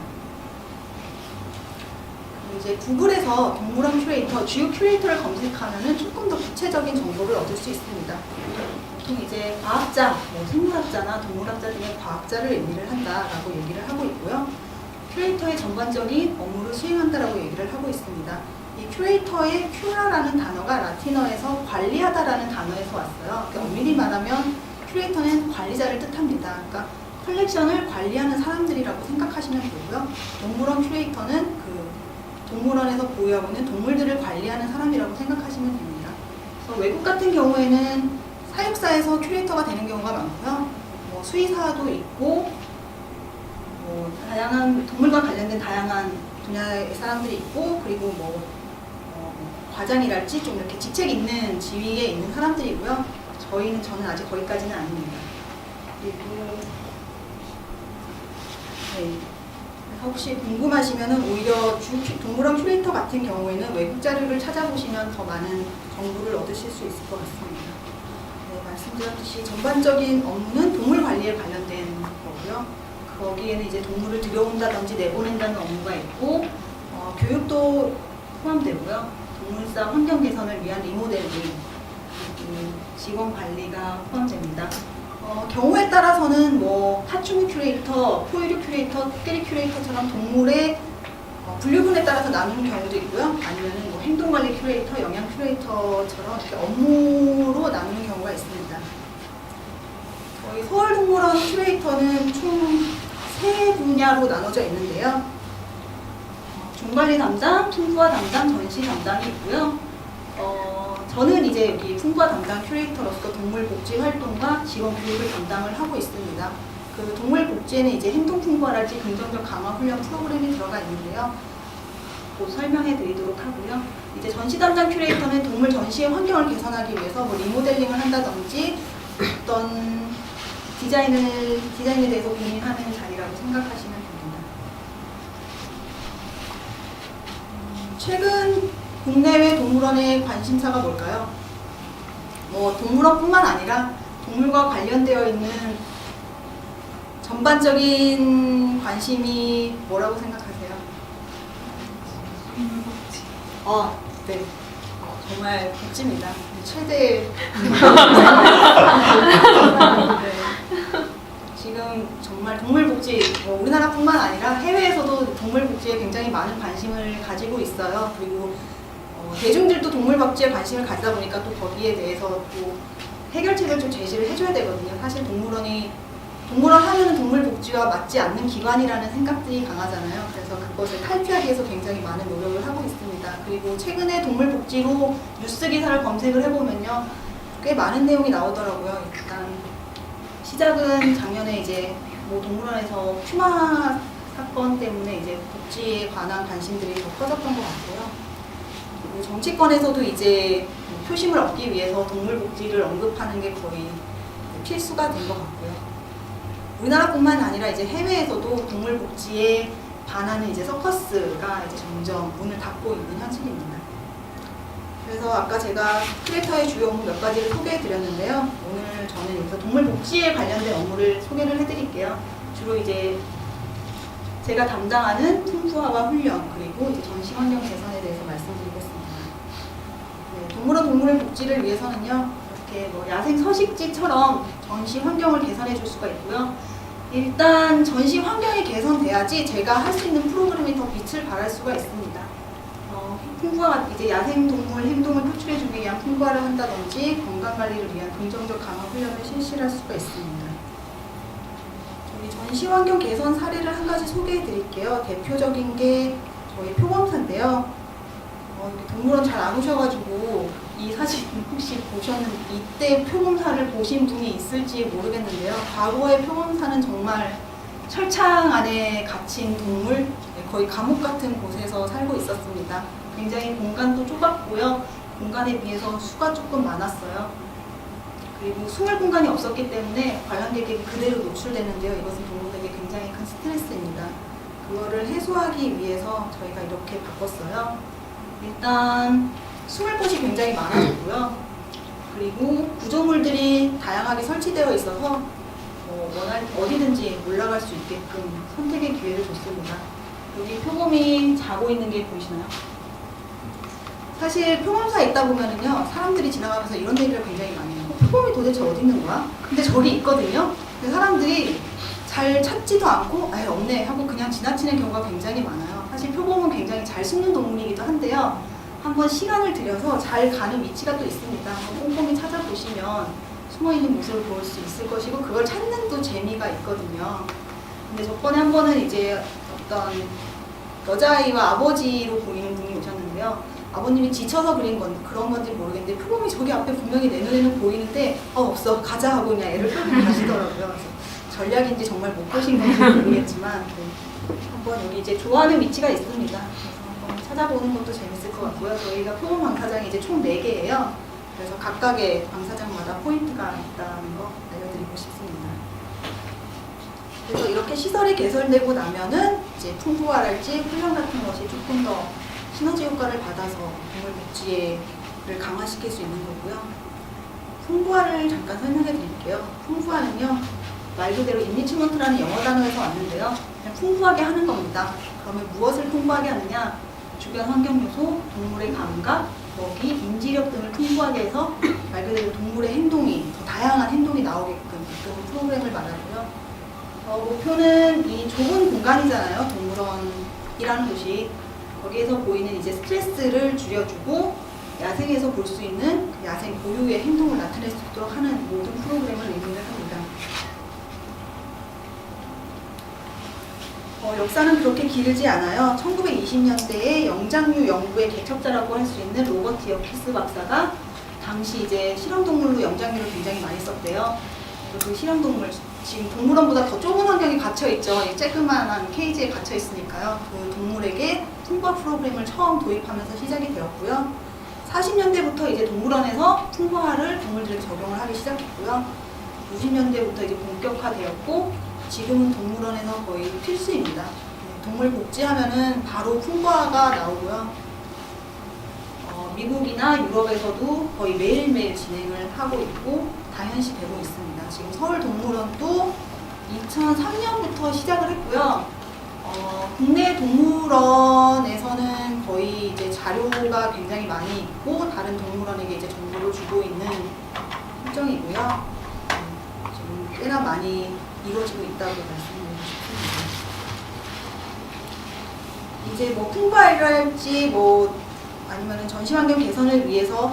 이제 구글에서 동물원 큐레이터, 주요 큐레이터를 검색하면은 조금 더 구체적인 정보를 얻을 수 있습니다. 보통 이제 과학자, 뭐 생물학자나 동물학자 등의 과학자를 의미를 한다라고 얘기를 하고 있고요. 큐레이터의 전반적인 업무를 수행한다라고 얘기를 하고 있습니다. 이 큐레이터의 큐라라는 단어가 라틴어에서 관리하다라는 단어에서 왔어요. 그러니까 엄밀히 말하면 큐레이터는 관리자를 뜻합니다. 그러니까 컬렉션을 관리하는 사람들이라고 생각하시면 되고요. 동물원 큐레이터는 그 동물원에서 보유하고 있는 동물들을 관리하는 사람이라고 생각하시면 됩니다. 그래서 외국 같은 경우에는 사육사에서 큐레이터가 되는 경우가 많고요. 뭐 수의사도 있고, 뭐 다양한 동물과 관련된 다양한 분야의 사람들이 있고, 그리고 뭐 과장이랄지 좀 이렇게 직책 있는 지위에 있는 사람들이고요. 저는 아직 거기까지는 아닙니다. 그리고 네. 혹시 궁금하시면 오히려 동물원 큐레이터 같은 경우에는 외국 자료를 찾아보시면 더 많은 정보를 얻으실 수 있을 것 같습니다. 네, 말씀드렸듯이 전반적인 업무는 동물 관리에 관련된 거고요. 거기에는 이제 동물을 들여온다든지 내보낸다는 업무가 있고, 교육도 포함되고요. 동물사 환경 개선을 위한 리모델링, 직원 관리가 포함됩니다. 경우에 따라서는 뭐 파충류 큐레이터, 포유류 큐레이터, 토끼리 큐레이터처럼 동물의 분류군에 따라서 나누는 경우도 있고요. 아니면은 뭐 행동관리 큐레이터, 영양 큐레이터처럼 이렇게 업무로 나누는 경우가 있습니다. 저희 서울동물원 큐레이터는 총 3분야로 나눠져 있는데요. 종관리 담당, 풍부화 담당, 전시 담당이 있고요. 저는 이제 여기 풍부화 담당 큐레이터로서 동물복지 활동과 직원 교육을 담당을 하고 있습니다. 그 동물복지에는 이제 행동 풍부화랄지 긍정적 강화 훈련 프로그램이 들어가 있는데요. 곧 설명해 드리도록 하고요. 이제 전시 담당 큐레이터는 동물 전시의 환경을 개선하기 위해서 뭐 리모델링을 한다든지 어떤 디자인에 대해서 고민하는 자리라고 생각하시면 됩니다. 최근 국내외 동물원의 관심사가 뭘까요? 뭐 동물원뿐만 아니라 동물과 관련되어 있는 전반적인 관심이 뭐라고 생각하세요? 네. 정말 복지입니다. 최대. 네. 지금 정말 동물복지, 우리나라뿐만 아니라 해외에서도 동물복지에 굉장히 많은 관심을 가지고 있어요. 그리고 대중들도 동물복지에 관심을 가지다 보니까 또 거기에 대해서 또 해결책을 좀 제시를 해줘야 되거든요. 사실 동물원 하면은 동물복지와 맞지 않는 기관이라는 생각들이 강하잖아요. 그래서 그것을 탈피하기 위해서 굉장히 많은 노력을 하고 있습니다. 그리고 최근에 동물복지로 뉴스 기사를 검색을 해보면요, 꽤 많은 내용이 나오더라고요. 일단 시작은 작년에 이제 뭐 동물원에서 퓨마 사건 때문에 이제 복지에 관한 관심들이 더 커졌던 것 같고요. 그리고 정치권에서도 이제 표심을 얻기 위해서 동물복지를 언급하는 게 거의 필수가 된 것 같고요. 우리나라뿐만 아니라 이제 해외에서도 동물복지에 반하는 이제 서커스가 이제 점점 문을 닫고 있는 현실입니다. 그래서 아까 제가 큐레이터의 주요 업무 몇 가지를 소개해 드렸는데요. 오늘 저는 여기서 동물복지에 관련된 업무를 소개를 해드릴게요. 주로 이제 제가 담당하는 풍부화와 훈련, 그리고 이제 전시 환경 개선에 대해서 말씀드리겠습니다. 네, 동물원 동물의 복지를 위해서는요, 이렇게 뭐 야생 서식지처럼 전시 환경을 개선해 줄 수가 있고요. 일단 전시 환경이 개선돼야지 제가 할 수 있는 프로그램이 더 빛을 발할 수가 있습니다. 풍부화, 이제 야생 동물 행동을 표출해 주기 위한 풍부화를 한다든지 건강 관리를 위한 긍정적 강화 훈련을 실시할 수가 있습니다. 저희 전시 환경 개선 사례를 한 가지 소개해 드릴게요. 대표적인 게 저희 표범사인데요. 동물원 잘 안 오셔가지고 이 사진 혹시 이때 표범사를 보신 분이 있을지 모르겠는데요. 과거의 표범사는 정말 철창 안에 갇힌 동물, 거의 감옥 같은 곳에서 살고 있었습니다. 굉장히 공간도 좁았고요. 공간에 비해서 수가 조금 많았어요. 그리고 숨을 공간이 없었기 때문에 관람객이 그대로 노출되는데요. 이것은 동물에게 굉장히 큰 스트레스입니다. 그거를 해소하기 위해서 저희가 이렇게 바꿨어요. 일단 숨을 곳이 굉장히 많아졌고요. 그리고 구조물들이 다양하게 설치되어 있어서 어디든지 올라갈 수 있게끔 선택의 기회를 줬습니다. 여기 표범이 자고 있는 게 보이시나요? 사실 표범사에 있다 보면은요, 사람들이 지나가면서 이런 얘기를 굉장히 많이 해요. 표범이 도대체 어디 있는 거야? 근데 저기 있거든요. 근데 사람들이 잘 찾지도 않고 아예 없네 하고 그냥 지나치는 경우가 굉장히 많아요. 사실 표범은 굉장히 잘 숨는 동물이기도 한데요. 한번 시간을 들여서 잘 가는 위치가 또 있습니다. 한번 꼼꼼히 찾아보시면 숨어있는 모습을 볼 수 있을 것이고 그걸 찾는 또 재미가 있거든요. 근데 저번에 한 번은 이제 어떤 여자아이와 아버지로 보이는 분이 오셨는데요. 아버님이 지쳐서 그런 건지 모르겠는데 표범이 저기 앞에 분명히 내 눈에는 보이는데 없어 가자 하고 그냥 애를 끌고 가시더라고요. 그래서 전략인지 정말 못 보신 건지 모르겠지만 한번 여기 이제 좋아하는 위치가 있습니다. 그래서 한번 찾아보는 것도 재밌을 것 같고요. 저희가 표범 방사장이 이제 총 4개예요. 그래서 각각의 방사장마다 포인트가 있다는 거 알려드리고 싶습니다. 그래서 이렇게 시설이 개설되고 나면은 이제 풍부화랄지 훈련 같은 것이 조금 더 시너지 효과를 받아서 동물 복지를 강화시킬 수 있는 거고요. 풍부화를 잠깐 설명해 드릴게요. 풍부화는요, 말 그대로 인리치먼트라는 영어 단어에서 왔는데요. 그냥 풍부하게 하는 겁니다. 그러면 무엇을 풍부하게 하느냐? 주변 환경 요소, 동물의 감각, 먹이, 인지력 등을 풍부하게 해서 말 그대로 동물의 행동이, 더 다양한 행동이 나오게끔 그런 프로그램을 말하고요. 목표는 이 좁은 공간이잖아요. 동물원이라는 곳이. 거기에서 보이는 이제 스트레스를 줄여주고 야생에서 볼 수 있는 그 야생 고유의 행동을 나타낼 수 있도록 하는 모든 프로그램을 의미를 합니다. 역사는 그렇게 길지 않아요. 1920년대에 영장류 연구의 개척자라고 할 수 있는 로버트 여키스 박사가 당시 이제 실험동물로 영장류를 굉장히 많이 썼대요. 그 실험동물, 지금 동물원보다 더 좁은 환경에 갇혀있죠. 이 쬐끄만한 케이지에 갇혀있으니까요. 그 동물에게 풍부화 프로그램을 처음 도입하면서 시작이 되었고요. 40년대부터 이제 동물원에서 풍부화를 동물들에게 적용을 하기 시작했고요. 60년대부터 이제 본격화되었고 지금은 동물원에서 거의 필수입니다. 동물 복지하면은 바로 풍부화가 나오고요. 미국이나 유럽에서도 거의 매일매일 진행을 하고 있고 당연시되고 있습니다. 지금 서울동물원도 2003년부터 시작을 했고요. 국내 동물원에서는 거의 이제 자료가 굉장히 많이 있고 다른 동물원에게 이제 정보를 주고 있는 실정이고요. 지금 꽤나 많이 이루어지고 있다고 말씀드리고 싶습니다. 이제 뭐 풍부화랄지 아니면 전시환경 개선을 위해서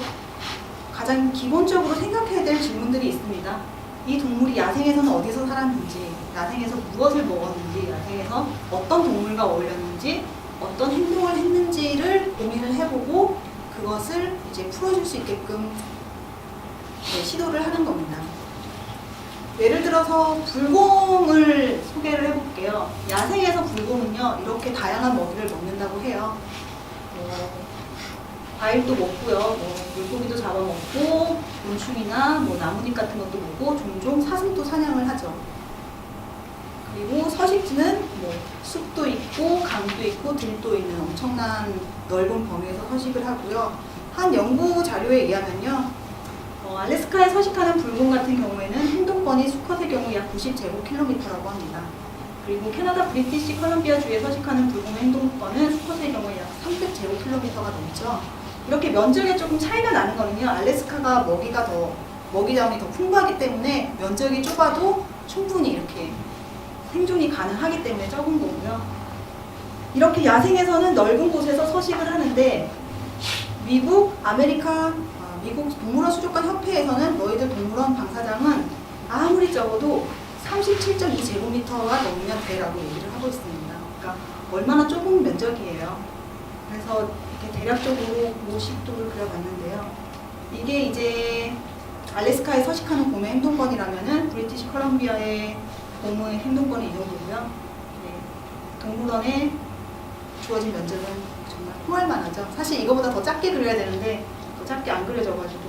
가장 기본적으로 생각해야 될 질문들이 있습니다. 이 동물이 야생에서는 어디서 살았는지, 야생에서 무엇을 먹었는지, 야생에서 어떤 동물과 어울렸는지, 어떤 행동을 했는지를 고민을 해보고 그것을 이제 풀어줄 수 있게끔 시도를 하는 겁니다. 예를 들어서 불곰을 소개를 해볼게요. 야생에서 불곰은요, 이렇게 다양한 먹이를 먹는다고 해요. 과일도 먹고요, 물고기도 잡아먹고, 곤충이나 나뭇잎 같은 것도 먹고, 종종 사슴도 사냥을 하죠. 그리고 서식지는 숲도 있고, 강도 있고, 들도 있는 엄청난 넓은 범위에서 서식을 하고요. 한 연구 자료에 의하면요, 알래스카에 서식하는 불곰 같은 경우에는 행동권이 수컷의 경우 약 90제곱킬로미터라고 합니다. 그리고 캐나다 브리티시 컬럼비아 주에 서식하는 불곰의 행동권은 수컷의 경우에 약 300제곱킬로미터가 넘죠. 이렇게 면적에 조금 차이가 나는 거는요, 알래스카가 먹이자원이 더 풍부하기 때문에 면적이 좁아도 충분히 이렇게 생존이 가능하기 때문에 적은 거고요. 이렇게 야생에서는 넓은 곳에서 서식을 하는데 미국 동물원 수족관 협회에서는 너희들 동물원 방사장은 아무리 적어도 37.2제곱미터가 넘으면 돼라고 얘기를 하고 있습니다. 그러니까 얼마나 좁은 면적이에요. 그래서 이렇게 대략적으로 50도를 그려봤는데요. 이게 이제 알래스카에 서식하는 곰의 행동권이라면은 브리티시 컬럼비아의 곰의 행동권이 이 정도고요. 동물원에 주어진 면적은 정말 포괄만하죠. 사실 이거보다 더 작게 그려야 되는데 더 작게 안 그려져가지고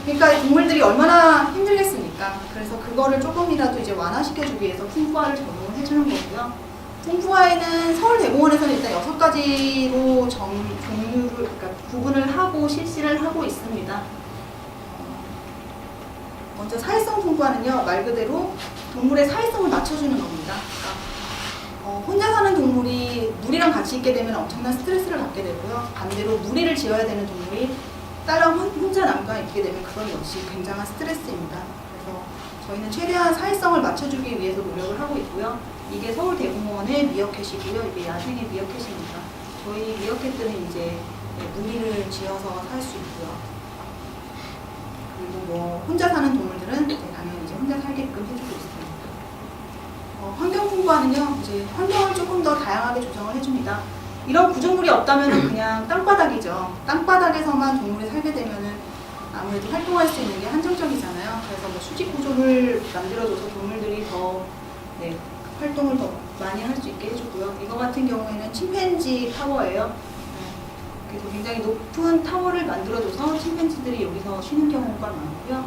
그러니까 동물들이 얼마나 힘들겠습니까? 그래서 그거를 조금이라도 이제 완화시켜주기 위해서 풍부화를 적용을 해주는 거고요. 풍부화에는 서울대공원에서는 일단 6가지로 종류를 그러니까 구분을 하고 실시를 하고 있습니다. 먼저 사회성 풍부화는요, 말 그대로 동물의 사회성을 맞춰주는 겁니다. 그러니까 혼자 사는 동물이 무리랑 같이 있게 되면 엄청난 스트레스를 받게 되고요. 반대로 무리를 지어야 되는 동물이 딸랑 혼자 남과 있게 되면 그건 역시 굉장한 스트레스입니다. 그래서 저희는 최대한 사회성을 맞춰주기 위해서 노력을 하고 있고요. 이게 서울대공원의 미어캣이고요. 이게 야생의 미어캣입니다. 저희 미어캣들은 이제 무리를 지어서 살 수 있고요. 그리고 뭐 혼자 사는 동물들은 당연히 이제 혼자 살게끔 해주고 있습니다. 환경풍부화는요, 이제 환경을 조금 더 다양하게 조정을 해줍니다. 이런 구조물이 없다면 그냥 땅바닥이죠. 땅바닥에서만 동물이 살게 되면은 아무래도 활동할 수 있는 게 한정적이잖아요. 그래서 뭐 수직 구조를 만들어줘서 동물들이 더 활동을 더 많이 할 수 있게 해주고요. 이거 같은 경우에는 침팬지 타워예요. 그래서 굉장히 높은 타워를 만들어줘서 침팬지들이 여기서 쉬는 경우가 많고요.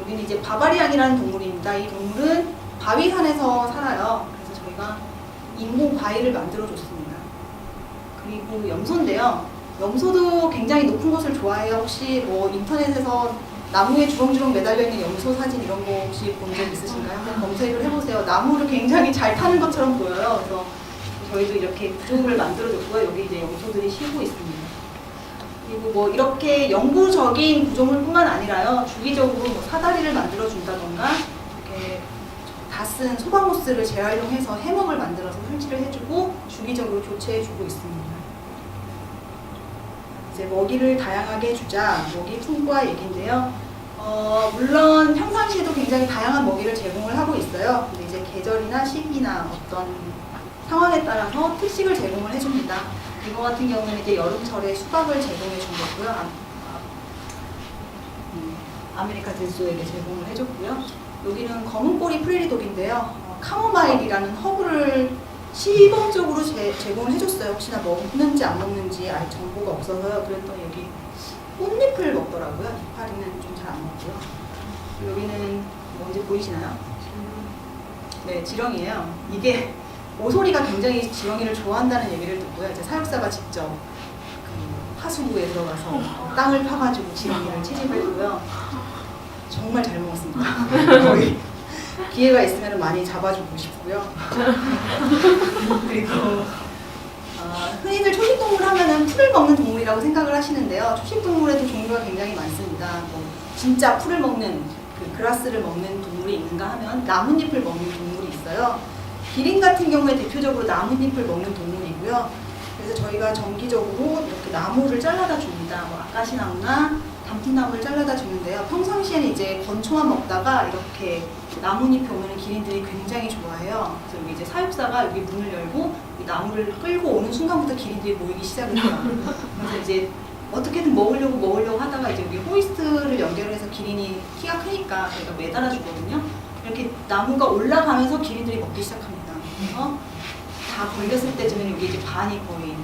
여기는 이제 바바리안이라는 동물입니다. 이 동물은 바위산에서 살아요. 그래서 저희가 인공 바위를 만들어줬습니다. 그리고 염소인데요. 염소도 굉장히 높은 곳을 좋아해요. 혹시 뭐 인터넷에서 나무에 주렁주렁 매달려 있는 염소 사진 이런 거 혹시 본 적 있으신가요? 한번 검색을 해보세요. 나무를 굉장히 잘 타는 것처럼 보여요. 그래서 저희도 이렇게 구조물을 만들어줬고요. 여기 이제 염소들이 쉬고 있습니다. 그리고 뭐 이렇게 영구적인 구조물뿐만 아니라요. 주기적으로 뭐 사다리를 만들어준다던가 이렇게 다 쓴 소방호스를 재활용해서 해먹을 만들어서 설치를 해주고 주기적으로 교체해주고 있습니다. 이제 먹이를 다양하게 주자, 먹이 풍부화 얘기인데요. 물론 평상시에도 굉장히 다양한 먹이를 제공을 하고 있어요. 근데 이제 계절이나 시기나 어떤 상황에 따라서 특식을 제공을 해줍니다. 이거 같은 경우는 이제 여름철에 수박을 제공해 준 거고요. 아메리카 들소에게 제공을 해줬고요. 여기는 검은꼬리 프레리독인데요. 카모마일이라는 허브를 시범적으로 제공을 해줬어요. 혹시나 먹는지 안 먹는지 알 정보가 없어서요. 그랬더니 여기 꽃잎을 먹더라고요. 이파리는 좀 잘 안 먹고요. 여기는 뭔지 보이시나요? 네, 지렁이에요. 이게 오소리가 굉장히 지렁이를 좋아한다는 얘기를 듣고요. 이제 사육사가 직접 그 하수구에 들어가서 땅을 파가지고 지렁이를 채집했고요. 정말 잘 먹었습니다. 거의 기회가 있으면 많이 잡아주고 싶고요. 그리고 흔히들 초식동물 하면은 풀을 먹는 동물이라고 생각을 하시는데요. 초식동물에도 종류가 굉장히 많습니다. 뭐 진짜 풀을 먹는 그 그라스를 먹는 동물이 있는가 하면 나뭇잎을 먹는 동물이 있어요. 기린 같은 경우에 대표적으로 나뭇잎을 먹는 동물이고요. 그래서 저희가 정기적으로 이렇게 나무를 잘라다 줍니다. 뭐 아카시나무나 단풍나무를 잘라다 주는데요. 평상시에는 이제 건초만 먹다가 이렇게 나뭇잎이 오면 기린들이 굉장히 좋아해요. 그래서 여기 이제 사육사가 여기 문을 열고 이 나무를 끌고 오는 순간부터 기린들이 모이기 시작을 해요. 그래서 이제 어떻게든 먹으려고 하다가 이제 여기 호이스트를 연결해서 기린이 키가 크니까 저희가 매달아 주거든요. 이렇게 나무가 올라가면서 기린들이 먹기 시작합니다. 그래서 다 걸렸을 때쯤에는 여기 이제 반이 거의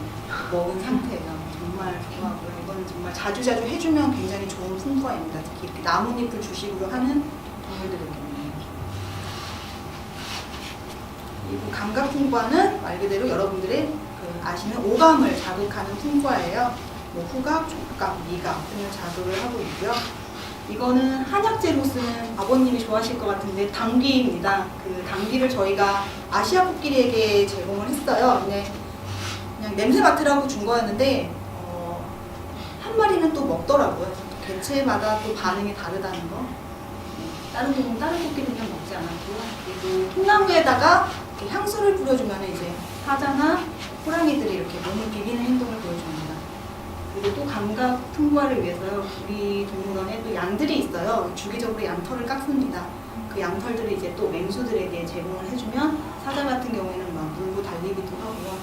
먹은 상태예요. 정말 좋아하고요. 이거는 정말 자주자주 해주면 굉장히 좋은 풍부화입니다. 특히 이렇게 나뭇잎을 주식으로 하는 동물들의 경우에는. 그리고 감각 풍부화는 말 그대로 여러분들이 아시는 오감을 자극하는 풍부화예요. 뭐 후각, 촉각, 미각 등을 자극을 하고 있고요. 이거는 한약재로 쓰는 아버님이 좋아하실 것 같은데 당귀입니다. 그 당귀를 저희가 아시아 코끼리에게 제공을 했어요. 근데 그냥 냄새 맡으라고 준 거였는데 한 마리는 또 먹더라고요. 개체마다 또 반응이 다르다는 거. 다른 코끼리는 먹지 않았고요. 그리고 통나무에다가 이렇게 향수를 뿌려주면 이제 사자나 호랑이들이 이렇게 몸을 비비는 행동을 보여줍니다. 그리고 또 감각 풍부화를 위해서요. 우리 동물원에 또 양들이 있어요. 주기적으로 양털을 깎습니다. 그 양털들을 이제 또 맹수들에게 제공을 해주면 사자 같은 경우에는 막 물고 달리기도 하고요.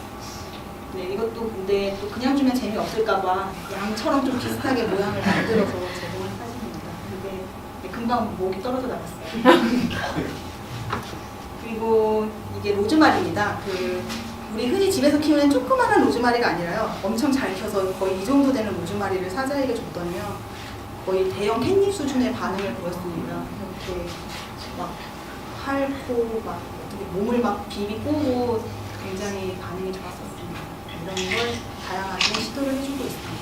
네, 이것도 근데 또 그냥 주면 재미없을까봐 양처럼 좀 비슷하게 모양을 만들어서 제공을 하십니다. 근데 금방 목이 떨어져 나갔어요. 그리고 이게 로즈마리입니다. 우리 흔히 집에서 키우는 조그마한 로즈마리가 아니라요. 엄청 잘 켜서 거의 이 정도 되는 로즈마리를 사자에게 줬더니요. 거의 대형 캣닙 수준의 반응을 보였습니다. 이렇게 막 핥고 막 어떻게 몸을 막 비비고 굉장히 반응이 좋았었습니다. 이런 걸 다양하게 시도를 해주고 있습니다.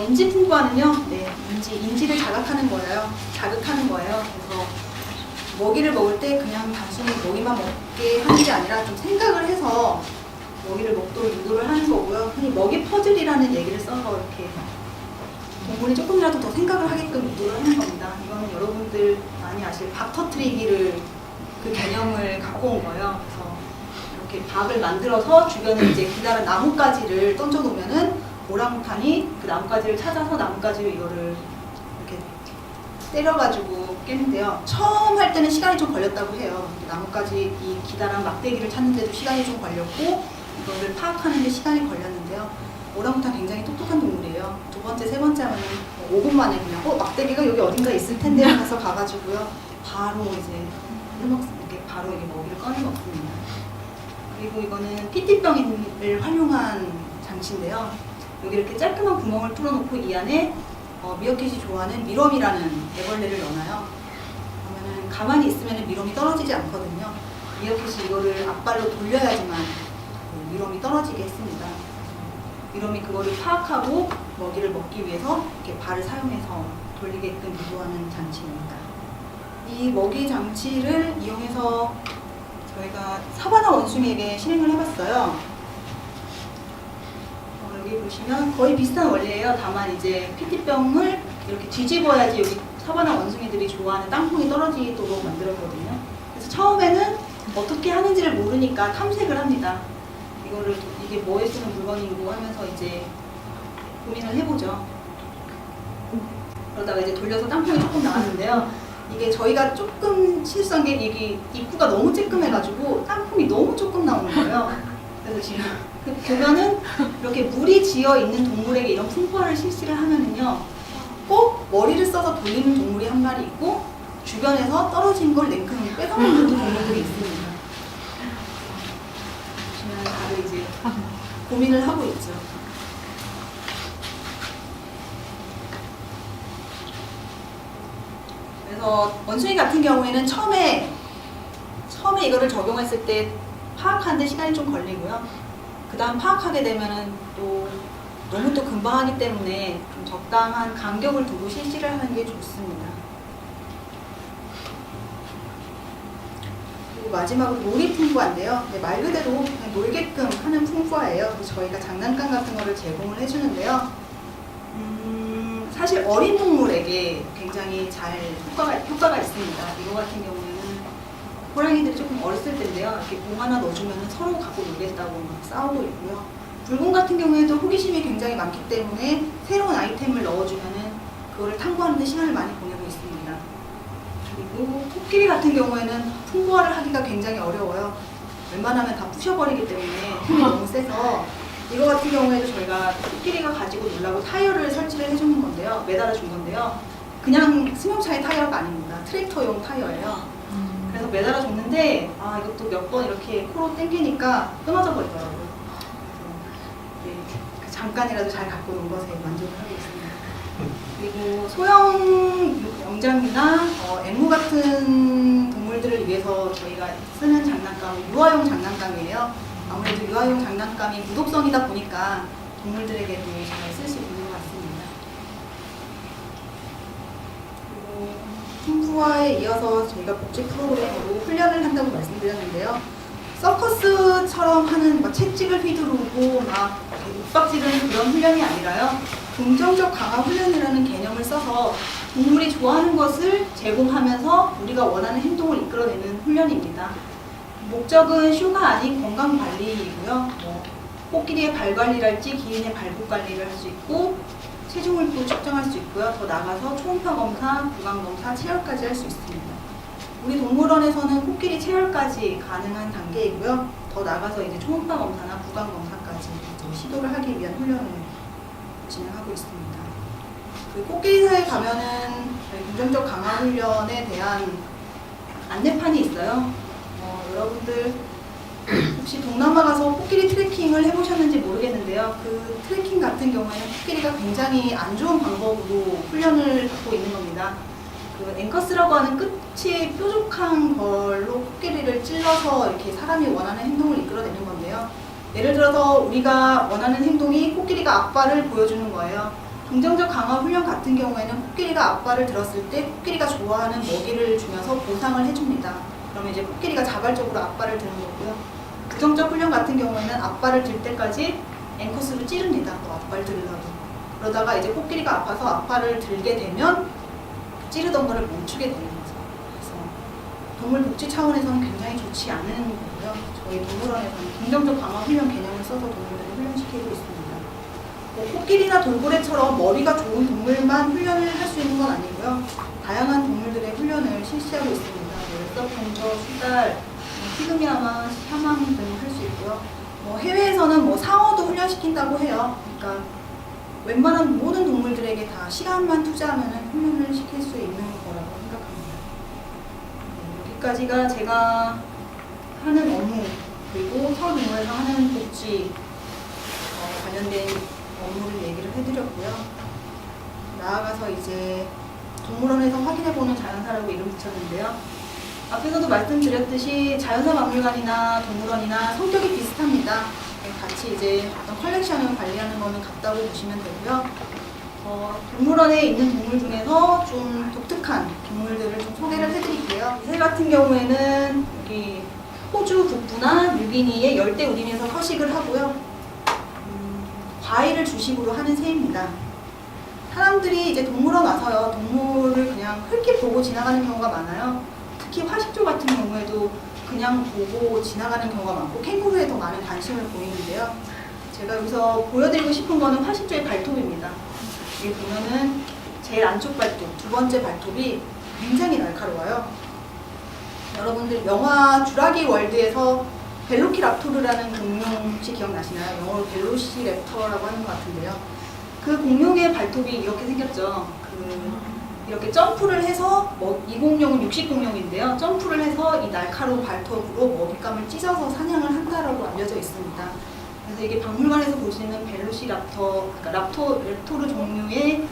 인지 풍부화는요, 네, 인지를 자극하는 거예요. 그래서 먹이를 먹을 때 그냥 단순히 먹이만 먹게 하는 게 아니라 좀 생각을 해서 먹이를 먹도록 유도를 하는 거고요. 흔히 먹이 퍼즐이라는 얘기를 써서 이렇게 동물이 조금이라도 더 생각을 하게끔 유도를 하는 겁니다. 이거는 여러분들 많이 아실 박 터트리기를 그 개념을 갖고 온 거예요. 그래서 이렇게 박을 만들어서 주변에 이제 기다란 나뭇가지를 던져 놓으면은 오랑우탄이 그 나뭇가지를 찾아서 나뭇가지로 이거를 이렇게 때려가지고 깨는데요. 처음 할 때는 시간이 좀 걸렸다고 해요. 나뭇가지 이 기다란 막대기를 찾는데도 시간이 좀 걸렸고 이거를 파악하는 데 시간이 걸렸는데요. 오랑우탄 굉장히 똑똑한 동물이에요. 두 번째, 세 번째 하면 5분 만에 그냥 막대기가 여기 어딘가 있을 텐데 하면서 가가지고요. 바로 이제 이렇게 바로 이게 먹이를 꺼내 먹습니다. 그리고 이거는 피티병을 활용한 장치인데요. 여기 이렇게 깔끔한 구멍을 뚫어놓고 이 안에 미어캣이 좋아하는 미럼이라는 애벌레를 넣어놔요. 그러면은 가만히 있으면 미럼이 떨어지지 않거든요. 미어캣이 이거를 앞발로 돌려야지만 그 미럼이 떨어지게 했습니다. 미럼이 그거를 파악하고 먹이를 먹기 위해서 이렇게 발을 사용해서 돌리게끔 유도하는 장치입니다. 이 먹이 장치를 이용해서 저희가 사바나 원숭이에게 실행을 해봤어요. 여기 보시면 거의 비슷한 원리예요. 다만 이제 피티병을 이렇게 뒤집어야지 여기 사바나 원숭이들이 좋아하는 땅콩이 떨어지도록 만들었거든요. 그래서 처음에는 어떻게 하는지를 모르니까 탐색을 합니다. 이거를 이게 뭐에 쓰는 물건이고 하면서 이제 고민을 해보죠. 그러다가 이제 돌려서 땅콩이 조금 나왔는데요. 이게 저희가 조금 실수한 게 이게 입구가 너무 쬐끔해가지고 땅콩이 너무 조금 나오는 거예요. 그래서 지금 보면은 이렇게 물이 지어 있는 동물에게 이런 풍부화를 실시를 하면은요, 꼭 머리를 써서 돌리는 동물이 한 마리 있고 주변에서 떨어진 걸 냉큼 뺏어먹는 동물들이 있습니다. 보시면 다들 이제 고민을 하고 있죠. 그래서 원숭이 같은 경우에는 처음에 이거를 적용했을 때 파악하는데 시간이 좀 걸리고요. 그 다음 파악하게 되면은 또 너무 또 금방 하기 때문에 좀 적당한 간격을 두고 실시를 하는 게 좋습니다. 그리고 마지막으로 놀이 풍부화인데요. 말 그대로 그냥 놀게끔 하는 풍부화예요. 그래서 저희가 장난감 같은 거를 제공을 해주는데요. 사실 어린 동물에게 굉장히 잘 효과가 있습니다. 이거 같은 경우에는 호랑이들이 조금 어렸을 때인데요. 이렇게 공 하나 넣어주면 서로 갖고 놀겠다고 막 싸우고 있고요. 불공 같은 경우에도 호기심이 굉장히 많기 때문에 새로운 아이템을 넣어주면은 그거를 탐구하는 데 시간을 많이 보내고 있습니다. 그리고 코끼리 같은 경우에는 풍부화를 하기가 굉장히 어려워요. 웬만하면 다 부셔버리기 때문에 힘이 너무 세서 이거 같은 경우에도 저희가 코끼리가 가지고 놀라고 타이어를 설치를 해주는 건데요. 매달아 준 건데요. 그냥 승용차의 타이어가 아닙니다. 트랙터용 타이어예요. 그래서 매달아 줬는데 이것도 몇 번 이렇게 코로 당기니까 끊어져 버리더라고요. 그래서 잠깐이라도 잘 갖고 논 것에 만족을 하고 있습니다. 그리고 소형 영장류나 앵무 같은 동물들을 위해서 저희가 쓰는 장난감은 유아용 장난감이에요. 아무래도 유아용 장난감이 무독성이다 보니까 동물들에게도 잘 쓸 수 있는 것 같습니다. 그리고 풍부화에 이어서 저희가 복지 프로그램으로 훈련을 한다고 말씀드렸는데요. 서커스처럼 하는 채찍을 휘두르고 막 윽박지르는 그런 훈련이 아니라요. 긍정적 강화 훈련이라는 개념을 써서 동물이 좋아하는 것을 제공하면서 우리가 원하는 행동을 이끌어내는 훈련입니다. 목적은 쇼가 아닌 건강관리이고요. 코끼리의 발관리랄지 기린의 발굽 관리를 할 수 있고 체중을 측정할 수 있고요. 더 나아가서 초음파 검사, 구강 검사, 체열까지 할 수 있습니다. 우리 동물원에서는 코끼리 체열까지 가능한 단계이고요. 더 나아가서 이제 초음파 검사나 구강 검사까지 시도를 하기 위한 훈련을 진행하고 있습니다. 그 코끼리사에 가면은 긍정적 강화 훈련에 대한 안내판이 있어요. 여러분들 혹시 동남아 가서 코끼리 트레킹을 해보셨는지 모르겠는데요. 그 트레킹 같은 경우에는 코끼리가 굉장히 안 좋은 방법으로 훈련을 받고 있는 겁니다. 그 앵커스라고 하는 끝이 뾰족한 걸로 코끼리를 찔러서 이렇게 사람이 원하는 행동을 이끌어내는 건데요. 예를 들어서 우리가 원하는 행동이 코끼리가 앞발을 보여주는 거예요. 긍정적 강화 훈련 같은 경우에는 코끼리가 앞발을 들었을 때 코끼리가 좋아하는 먹이를 주면서 보상을 해줍니다. 그러면 이제 코끼리가 자발적으로 앞발을 드는 거고요. 부정적 훈련 같은 경우에는 앞발을 들 때까지 앵커스로 찌릅니다. 또 앞발 들으려고. 그러다가 이제 코끼리가 아파서 앞발을 들게 되면 찌르던 거를 멈추게 되는 거죠. 그래서 동물 복지 차원에서는 굉장히 좋지 않은 거고요. 저희 동물원에서는 긍정적 강화 훈련 개념을 써서 동물들을 훈련시키고 있습니다. 뭐 코끼리나 돌고래처럼 머리가 좋은 동물만 훈련을 할 수 있는 건 아니고요. 다양한 동물들의 훈련을 실시하고 있습니다. 열서펜저, 수달, 피그미아마, 샤망 등 할 수 있고요. 뭐 해외에서는 뭐 상어도 훈련시킨다고 해요. 그러니까 웬만한 모든 동물들에게 다 시간만 투자하면 훈련을 시킬 수 있는 거라고 생각합니다. 여기까지가 제가 하는 업무, 그리고 서울동물원에서 하는 복지 관련된 업무를 얘기를 해드렸고요. 나아가서 이제 동물원에서 확인해보는 자연사라고 이름 붙였는데요. 앞에서도 말씀드렸듯이 자연사 박물관이나 동물원이나 성격이 비슷합니다. 같이 이제 어떤 컬렉션을 관리하는 거는 같다고 보시면 되고요. 동물원에 있는 동물 중에서 좀 독특한 동물들을 좀 소개를 해드릴게요. 이 새 같은 경우에는 여기 호주 북부나 뉴기니의 열대 우림에서 서식을 하고요. 과일을 주식으로 하는 새입니다. 사람들이 이제 동물원 와서요, 동물을 그냥 흘낏 보고 지나가는 경우가 많아요. 특히 화식조 같은 경우에도 그냥 보고 지나가는 경우가 많고 캥거루에 더 많은 관심을 보이는데요. 제가 여기서 보여드리고 싶은 거는 화식조의 발톱입니다. 여기 보면은 제일 안쪽 발톱, 두 번째 발톱이 굉장히 날카로워요. 여러분들 영화 쥬라기 월드에서 벨로키랍토르라는 공룡 혹시 기억나시나요? 영어로 벨로시랩터라고 하는 것 같은데요. 그 공룡의 발톱이 이렇게 생겼죠. 이렇게 점프를 해서 2공룡은 육식공룡인데요. 점프를 해서 이 날카로운 발톱으로 먹잇감을 찢어서 사냥을 한다라고 알려져 있습니다. 그래서 이게 박물관에서 보시는 벨로시랍터, 그러니까 랩토르 종류의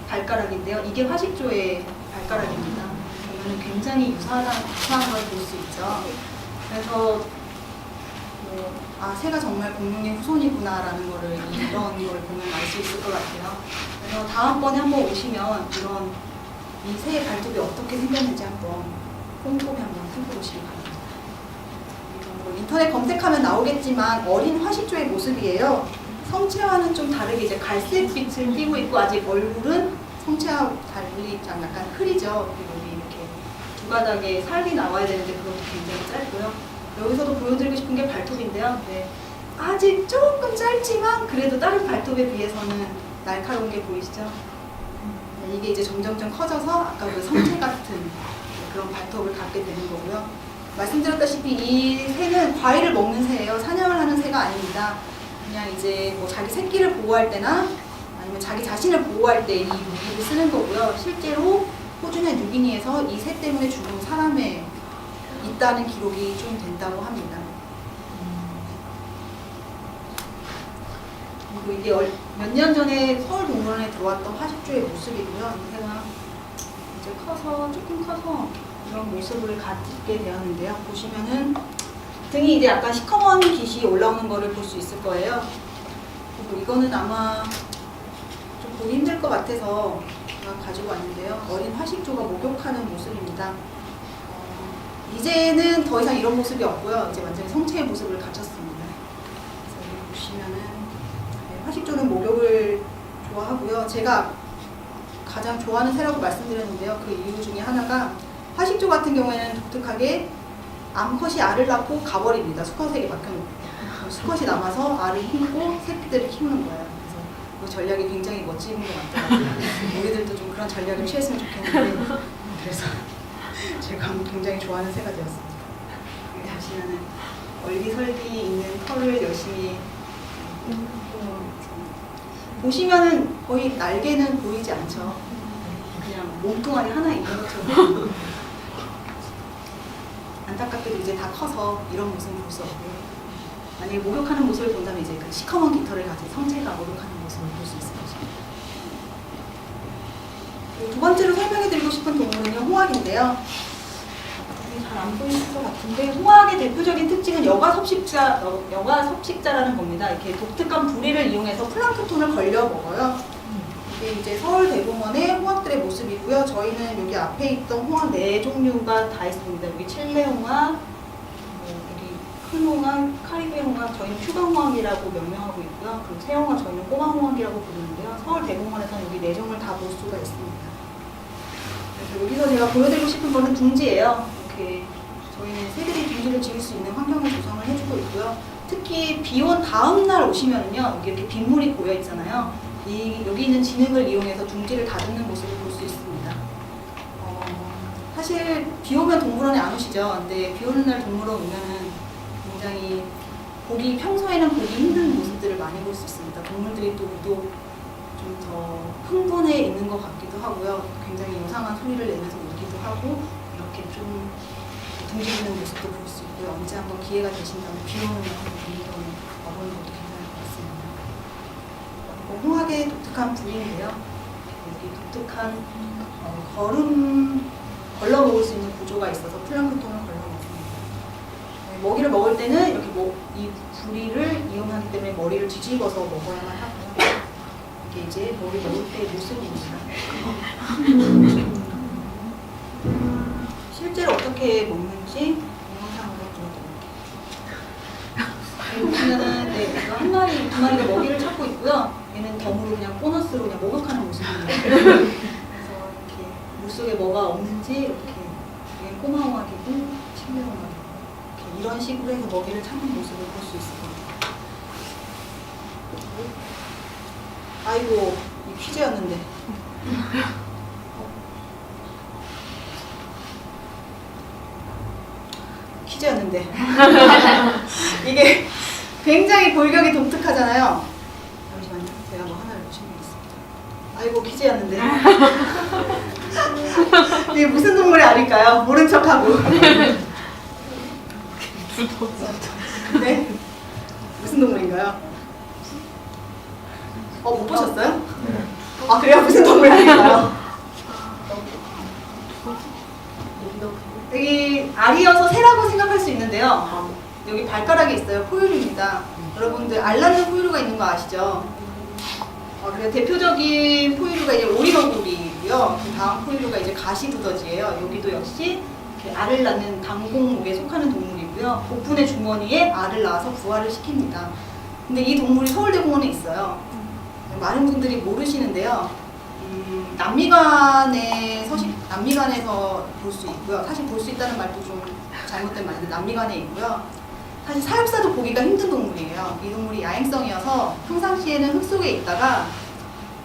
발가락인데요. 이게 화식조의 발가락입니다. 보면 굉장히 유사한 걸 볼 수 있죠. 그래서 새가 정말 공룡의 후손이구나라는 거를 이런 걸 보면 알 수 있을 것 같아요. 그래서 다음번에 한번 오시면 이런 이 새의 발톱이 어떻게 생겼는지 한번 꼼꼼히 한번 살펴보시기 바랍니다. 인터넷 검색하면 나오겠지만 어린 화식조의 모습이에요. 성체와는 좀 다르게 이제 갈색빛을 띠고 있고 아직 얼굴은 성체와 달리 약간 흐리죠. 그리고 이렇게 두 가닥에 살이 나와야 되는데 그것도 굉장히 짧고요. 여기서도 보여드리고 싶은 게 발톱인데요. 네, 아직 조금 짧지만 그래도 다른 발톱에 비해서는 날카로운 게 보이시죠? 네, 이게 이제 점점점 커져서 아까 그 성체 같은 그런 발톱을 갖게 되는 거고요. 말씀드렸다시피 이 새는 과일을 먹는 새예요. 사냥을 하는 새가 아닙니다. 그냥 이제 뭐 자기 새끼를 보호할 때나 아니면 자기 자신을 보호할 때 이 무기를 쓰는 거고요. 실제로 호주나 뉴기니에서 이 새 때문에 죽은 사람의 있다는 기록이 좀 된다고 합니다. 그리고 이게 몇 년 전에 서울동물원에 들어왔던 화식조의 모습이고요. 이 새가 이제 조금 커서 이런 모습을 갖게 되었는데요. 보시면은 등이 이제 약간 시커먼 깃이 올라오는 거를 볼 수 있을 거예요. 그리고 이거는 아마 좀 보기 힘들 것 같아서 제가 가지고 왔는데요. 어린 화식조가 목욕하는 모습입니다. 이제는 더 이상 이런 모습이 없고요. 이제 완전히 성체의 모습을 갖췄습니다. 그래서 여기 보시면은 화식조는 목욕을 좋아하고요. 제가 가장 좋아하는 새라고 말씀드렸는데요. 그 이유 중에 하나가 화식조 같은 경우에는 독특하게 암컷이 알을 낳고 가버립니다. 수컷에게 맡겨놓고 수컷이 남아서 알을 힘고 새끼들을 키우는 거예요. 그래서 그 전략이 굉장히 멋진 것 같더라고요. 우리들도 좀 그런 전략을 취했으면 좋겠는데 그래서 제가 굉장히 좋아하는 새가 되었습니다. 여기 보시면은 얼기설기 있는 털을 열심히 보시면은 거의 날개는 보이지 않죠. 그냥 몸뚱아리 하나 있는 것처럼. 안타깝게도 이제 다 커서 이런 모습을 볼 수 없고요. 만약에 목욕하는 모습을 본다면 이제 그 시커먼 깃털을 가진 성체가 목욕하는 모습을 볼 수 있을 것입니다. 두 번째로 설명해드리고 싶은 동물은요, 홍학인데요. 잘 안 보이실 것 같은데 홍학의 대표적인 특징은 여가 섭식자라는 겁니다. 이렇게 독특한 부리를 이용해서 플랑크톤을 걸려 먹어요. 이게 이제 서울대공원의 홍학들의 모습이고요. 저희는 여기 앞에 있던 홍학 4종류가 다 있습니다. 여기 칠레 홍학, 여기 큰 홍학, 카리비안 홍학, 저희는 휴가 홍학이라고 명명하고 있고요. 그리고 새 홍학 저희는 꼬마 홍학이라고 부르는데요. 서울대공원에서는 여기 4종을 다 볼 수가 있습니다. 그래서 여기서 제가 보여드리고 싶은 거는 둥지예요. 이렇게 저희는 새들이 둥지를 지을 수 있는 환경을 조성을 해주고 있고요. 특히 비 온 다음 날 오시면은요, 여기 이렇게 빗물이 고여 있잖아요. 여기 있는 진흙을 이용해서 둥지를 다듬는 모습을 볼 수 있습니다. 사실 비 오면 동물원에 안 오시죠. 근데 비 오는 날 동물원 오면은 굉장히 평소에는 보기 힘든 모습들을 많이 볼 수 있습니다. 동물들이 또 좀 더 흥분해 있는 것 같기도 하고요. 굉장히 요상한 소리를 내면서 울기도 하고 이렇게 좀 둥지는 모습도 볼 수 있고요. 언제 한번 기회가 되신다면 비 오는 날 한번 동물원에 와보는 것도 괜찮을 것 같습니다. 홍학의 독특한 부위인데요. 여기 독특한 걸러 먹을 수 있는 구조가 있어서 플랑크톤을 걸러 먹습니다. 먹이를 먹을 때는 이렇게 이 부리를 이용하기 때문에 머리를 뒤집어서 먹어야만 하고요. 이게 이제 머리 먹을 때의 모습입니다. 실제로 어떻게 먹는지 영상으로 보여드릴게요. 보시면은 이거 한 마리, 두 마리가 먹이를 찾고 있고요. 얘는 덤으로 그냥 보너스로 그냥 목욕하는 모습입니다. 그래서 이렇게 물속에 뭐가 없는지 이렇게 얘는 꼬마홍학이고 칠레홍학이고 이런 식으로 해서 먹이를 찾는 모습을 볼 수 있을 겁니다. 아이고, 이 퀴즈였는데. 퀴즈였는데. 이게 굉장히 골격이 독특하잖아요. 잠시만요. 제가 뭐 하나를 준비했습니다. 아이고, 퀴즈였는데. 이게 무슨 동물의 알일까요? 모른 척하고. 네? 무슨 동물인가요? 못 보셨어요? 아, 그래요? 무슨 동물 알일까요? 여기 알이어서 새라고 생각할 수 있는데요. 여기 발가락이 있어요. 포유류입니다. 여러분들 알 낳는 포유류가 있는 거 아시죠? 그래서 대표적인 포유류가 이제 오리너구리고요. 그 다음 포유류가 이제 가시두더지예요. 여기도 역시 이렇게 알을 낳는 당공목에 속하는 동물이고요. 복분의 주머니에 알을 낳아서 부화를 시킵니다. 근데 이 동물이 서울대공원에 있어요. 많은 분들이 모르시는데요. 남미관에서 볼 수 있고요. 사실 볼 수 있다는 말도 좀 잘못된 말인데 남미관에 있고요. 사실 사육사도 보기가 힘든 동물이에요. 이 동물이 야행성이어서 평상시에는 흙 속에 있다가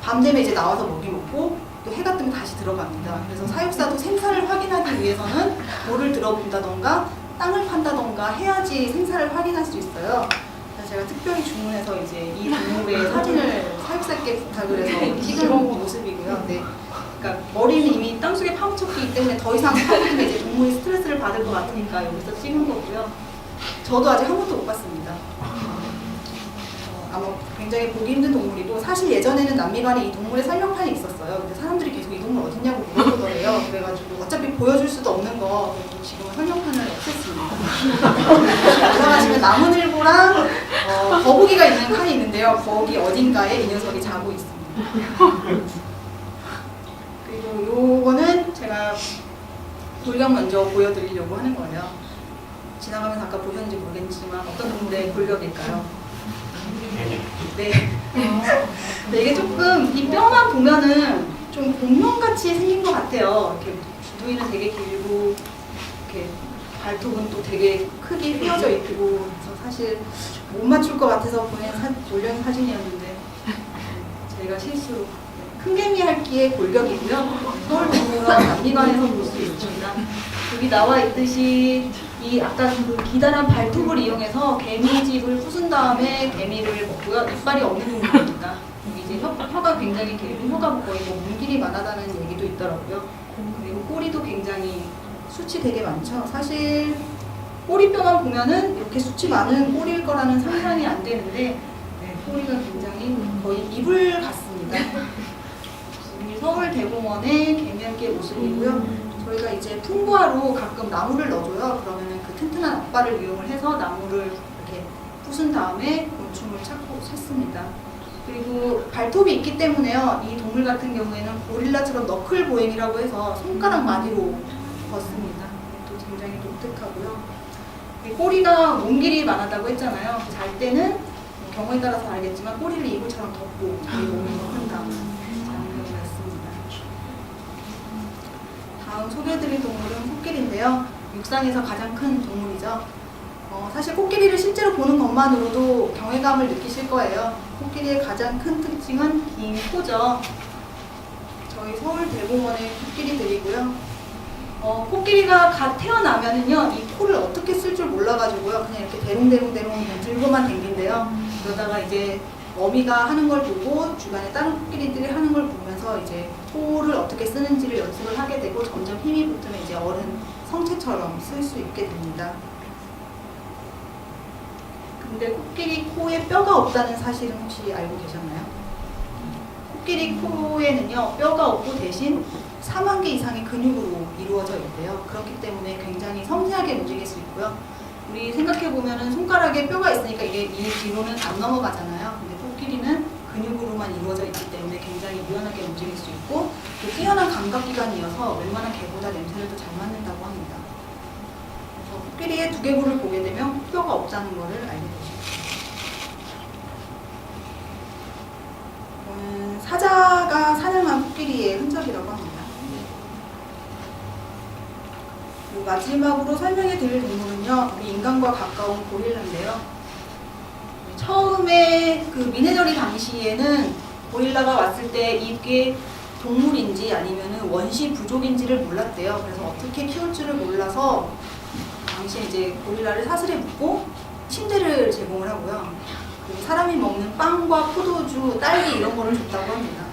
밤 되면 이제 나와서 먹이 먹고 또 해가 뜨면 다시 들어갑니다. 그래서 사육사도 생사를 확인하기 위해서는 돌을 들어본다던가 땅을 판다던가 해야지 생사를 확인할 수 있어요. 그래서 제가 특별히 주문해서 이제 이 동물의 사진을 사육사께 부탁을 해서 찍은 모습이고요. 네. 그러니까 머리는 이미 땅속에 파묻혔기 때문에 더 이상 파묻히면 이제 동물이 스트레스를 받을 것 같으니까 여기서 찍은 거고요. 저도 아직 한 번도 못 봤습니다. 아마 굉장히 보기 힘든 동물이고 사실 예전에는 남미관에 이 동물의 설명판이 있었어요. 근데 사람들이 계속 이 동물 어딨냐고 물어보더래요. 그래가지고 어차피 보여줄 수도 없는 거 지금은 설명판을 없앴습니다. 올라가시면 나무늘보랑 거북이가 있는 칸이 있는데요. 거기 어딘가에 이 녀석이 자고 있습니다. 그리고 요거는 제가 골격 먼저 보여드리려고 하는 거예요. 지나가면서 아까 보셨는지 모르겠지만 어떤 동물의 골격일까요? 네. 근데 이게 조금 이 뼈만 보면은 좀 공룡같이 생긴 것 같아요. 이렇게 주둥이는 되게 길고 이렇게 발톱은 또 되게 크게 휘어져 있고 그래서 사실 못 맞출 것 같아서 올려놓은 사진이었는데 제가 실수로 큰개미 할기의 골격이고요. 서울동물원 남미관에서 볼 수 있습니다. 여기 나와 있듯이 이 아까 그 기다란 발톱을 이용해서 개미집을 부순 다음에 개미를 먹고요. 이빨이 없는 동물입니다. 여기 이제 혀가 굉장히 길고 혀가 거의 문길이 많아다는 얘기도 있더라고요. 그리고 꼬리도 굉장히 숱이 되게 많죠. 사실 꼬리뼈만 보면은 이렇게 숱이 많은 꼬리일 거라는 상상이 안 되는데 꼬리가 굉장히 거의 이불 같습니다. 여기 서울대공원의 개미할기의 모습이고요. 저희가 이제 풍부화로 가끔 나무를 넣어줘요. 그러면은 그 튼튼한 앞발을 이용을 해서 나무를 이렇게 부순 다음에 곤충을 찾습니다. 그리고 발톱이 있기 때문에요. 이 동물 같은 경우에는 고릴라처럼 너클 보행이라고 해서 손가락 마디로 걷습니다. 또 굉장히 독특하고요. 이 꼬리가 몸 길이 많았다고 했잖아요. 잘 때는 경우에 따라서 알겠지만 꼬리를 이불처럼 덮고 이 몸을 한다. 장면이 같습니다. 다음 소개해드릴 동물은 코끼리인데요. 육상에서 가장 큰 동물이죠. 사실 코끼리를 실제로 보는 것만으로도 경외감을 느끼실 거예요. 코끼리의 가장 큰 특징은 긴 코죠. 저희 서울대공원의 코끼리들이고요. 코끼리가 갓 태어나면은요, 이 코를 어떻게 쓸 줄 몰라가지고요, 그냥 이렇게 대롱대롱대롱 들고만 댕긴대요. 그러다가 이제 어미가 하는 걸 보고 주변에 다른 코끼리들이 하는 걸 보면서 이제 코를 어떻게 쓰는지를 연습을 하게 되고 점점 힘이 붙으면 이제 어른 성체처럼 쓸 수 있게 됩니다. 근데 코끼리 코에 뼈가 없다는 사실은 혹시 알고 계셨나요? 코끼리 코에는요, 뼈가 없고 대신 4만 개 이상의 근육으로 이루어져 있대요. 그렇기 때문에 굉장히 섬세하게 움직일 수 있고요. 우리 생각해보면은 손가락에 뼈가 있으니까 이게 이 뒤로는 안 넘어가잖아요. 근데 코끼리는 근육으로만 이루어져 있기 때문에 굉장히 유연하게 움직일 수 있고, 또 뛰어난 감각기관이어서 웬만한 개보다 냄새를 더 잘 맡는다고 합니다. 그래서 코끼리의 두개골을 보게 되면 뼈가 없다는 것을 알게 되죠. 이거는 사자가 사냥한 코끼리의 흔적이라고 합니다. 그리고 마지막으로 설명해 드릴 동물은요, 우리 인간과 가까운 고릴라인데요. 처음에 그 미네저리 당시에는 고릴라가 왔을 때 이게 동물인지 아니면은 원시 부족인지를 몰랐대요. 그래서 어떻게 키울 줄을 몰라서 당시에 이제 고릴라를 사슬에 묶고 침대를 제공을 하고요. 그리고 사람이 먹는 빵과 포도주, 딸기 이런 거를 줬다고 합니다.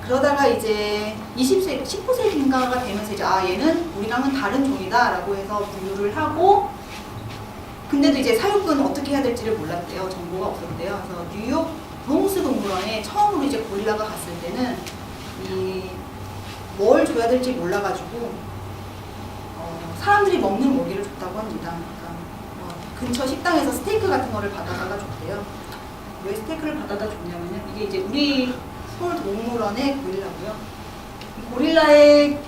그러다가 이제 19세기인가가 되면서 이제 얘는 우리랑은 다른 종이다 라고 해서 분류를 하고, 근데도 이제 사육은 어떻게 해야 될지를 몰랐대요. 정보가 없었대요. 그래서 뉴욕 브롱스 동물원에 처음으로 이제 고릴라가 갔을 때는 뭘 줘야 될지 몰라가지고 사람들이 먹는 먹이를 줬다고 합니다. 그러니까 근처 식당에서 스테이크 같은 거를 받아다가 줬대요. 왜 스테이크를 받아다 줬냐면요, 이게 이제 우리 서울동물원의 고릴라고요. 고릴라의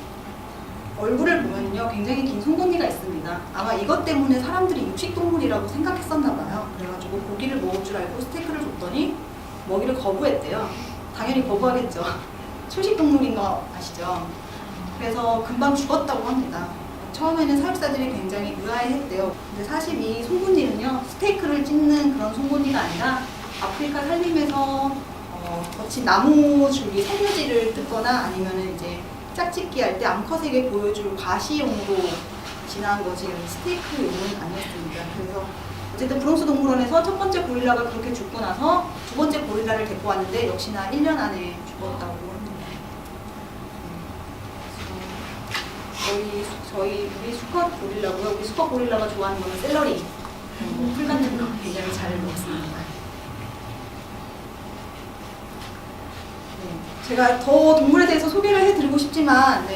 얼굴을 보면요, 굉장히 긴 송곳니가 있습니다. 아마 이것 때문에 사람들이 육식동물이라고 생각했었나 봐요. 그래가지고 고기를 먹을 줄 알고 스테이크를 줬더니 먹이를 거부했대요. 당연히 거부하겠죠. 초식동물인 거 아시죠? 그래서 금방 죽었다고 합니다. 처음에는 사육사들이 굉장히 의아해했대요. 근데 사실 이 송곳니는요, 스테이크를 찢는 그런 송곳니가 아니라 아프리카 산림에서 거친 나무 줄기 섬유질을 뜯거나 아니면은 이제 짝짓기 할 때 암컷에게 보여줄 과시용으로 진화한 거지 스테이크용은 아니었습니다. 그래서 어쨌든 브롱스 동물원에서 첫 번째 고릴라가 그렇게 죽고 나서 두 번째 고릴라를 데리고 왔는데 역시나 1년 안에 죽었다고 합니다. 우리 수컷 고릴라고요. 우리 수컷 고릴라가 좋아하는 거는 샐러리, 풀 같은 거 굉장히 잘 먹습니다. 제가 더 동물에 대해서 소개를 해드리고 싶지만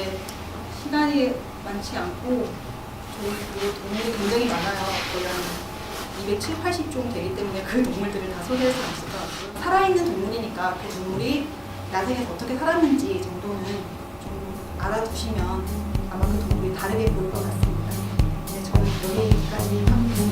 시간이 많지 않고 저희 동물이 굉장히 많아요. 거의 한 270~80종 되기 때문에 그 동물들을 다 소개할 수는 없을 것 같고요. 살아있는 동물이니까 그 동물이 야생에서 어떻게 살았는지 정도는 좀 알아두시면 아마 그 동물이 다르게 보일 것 같습니다. 저는 여기까지 하고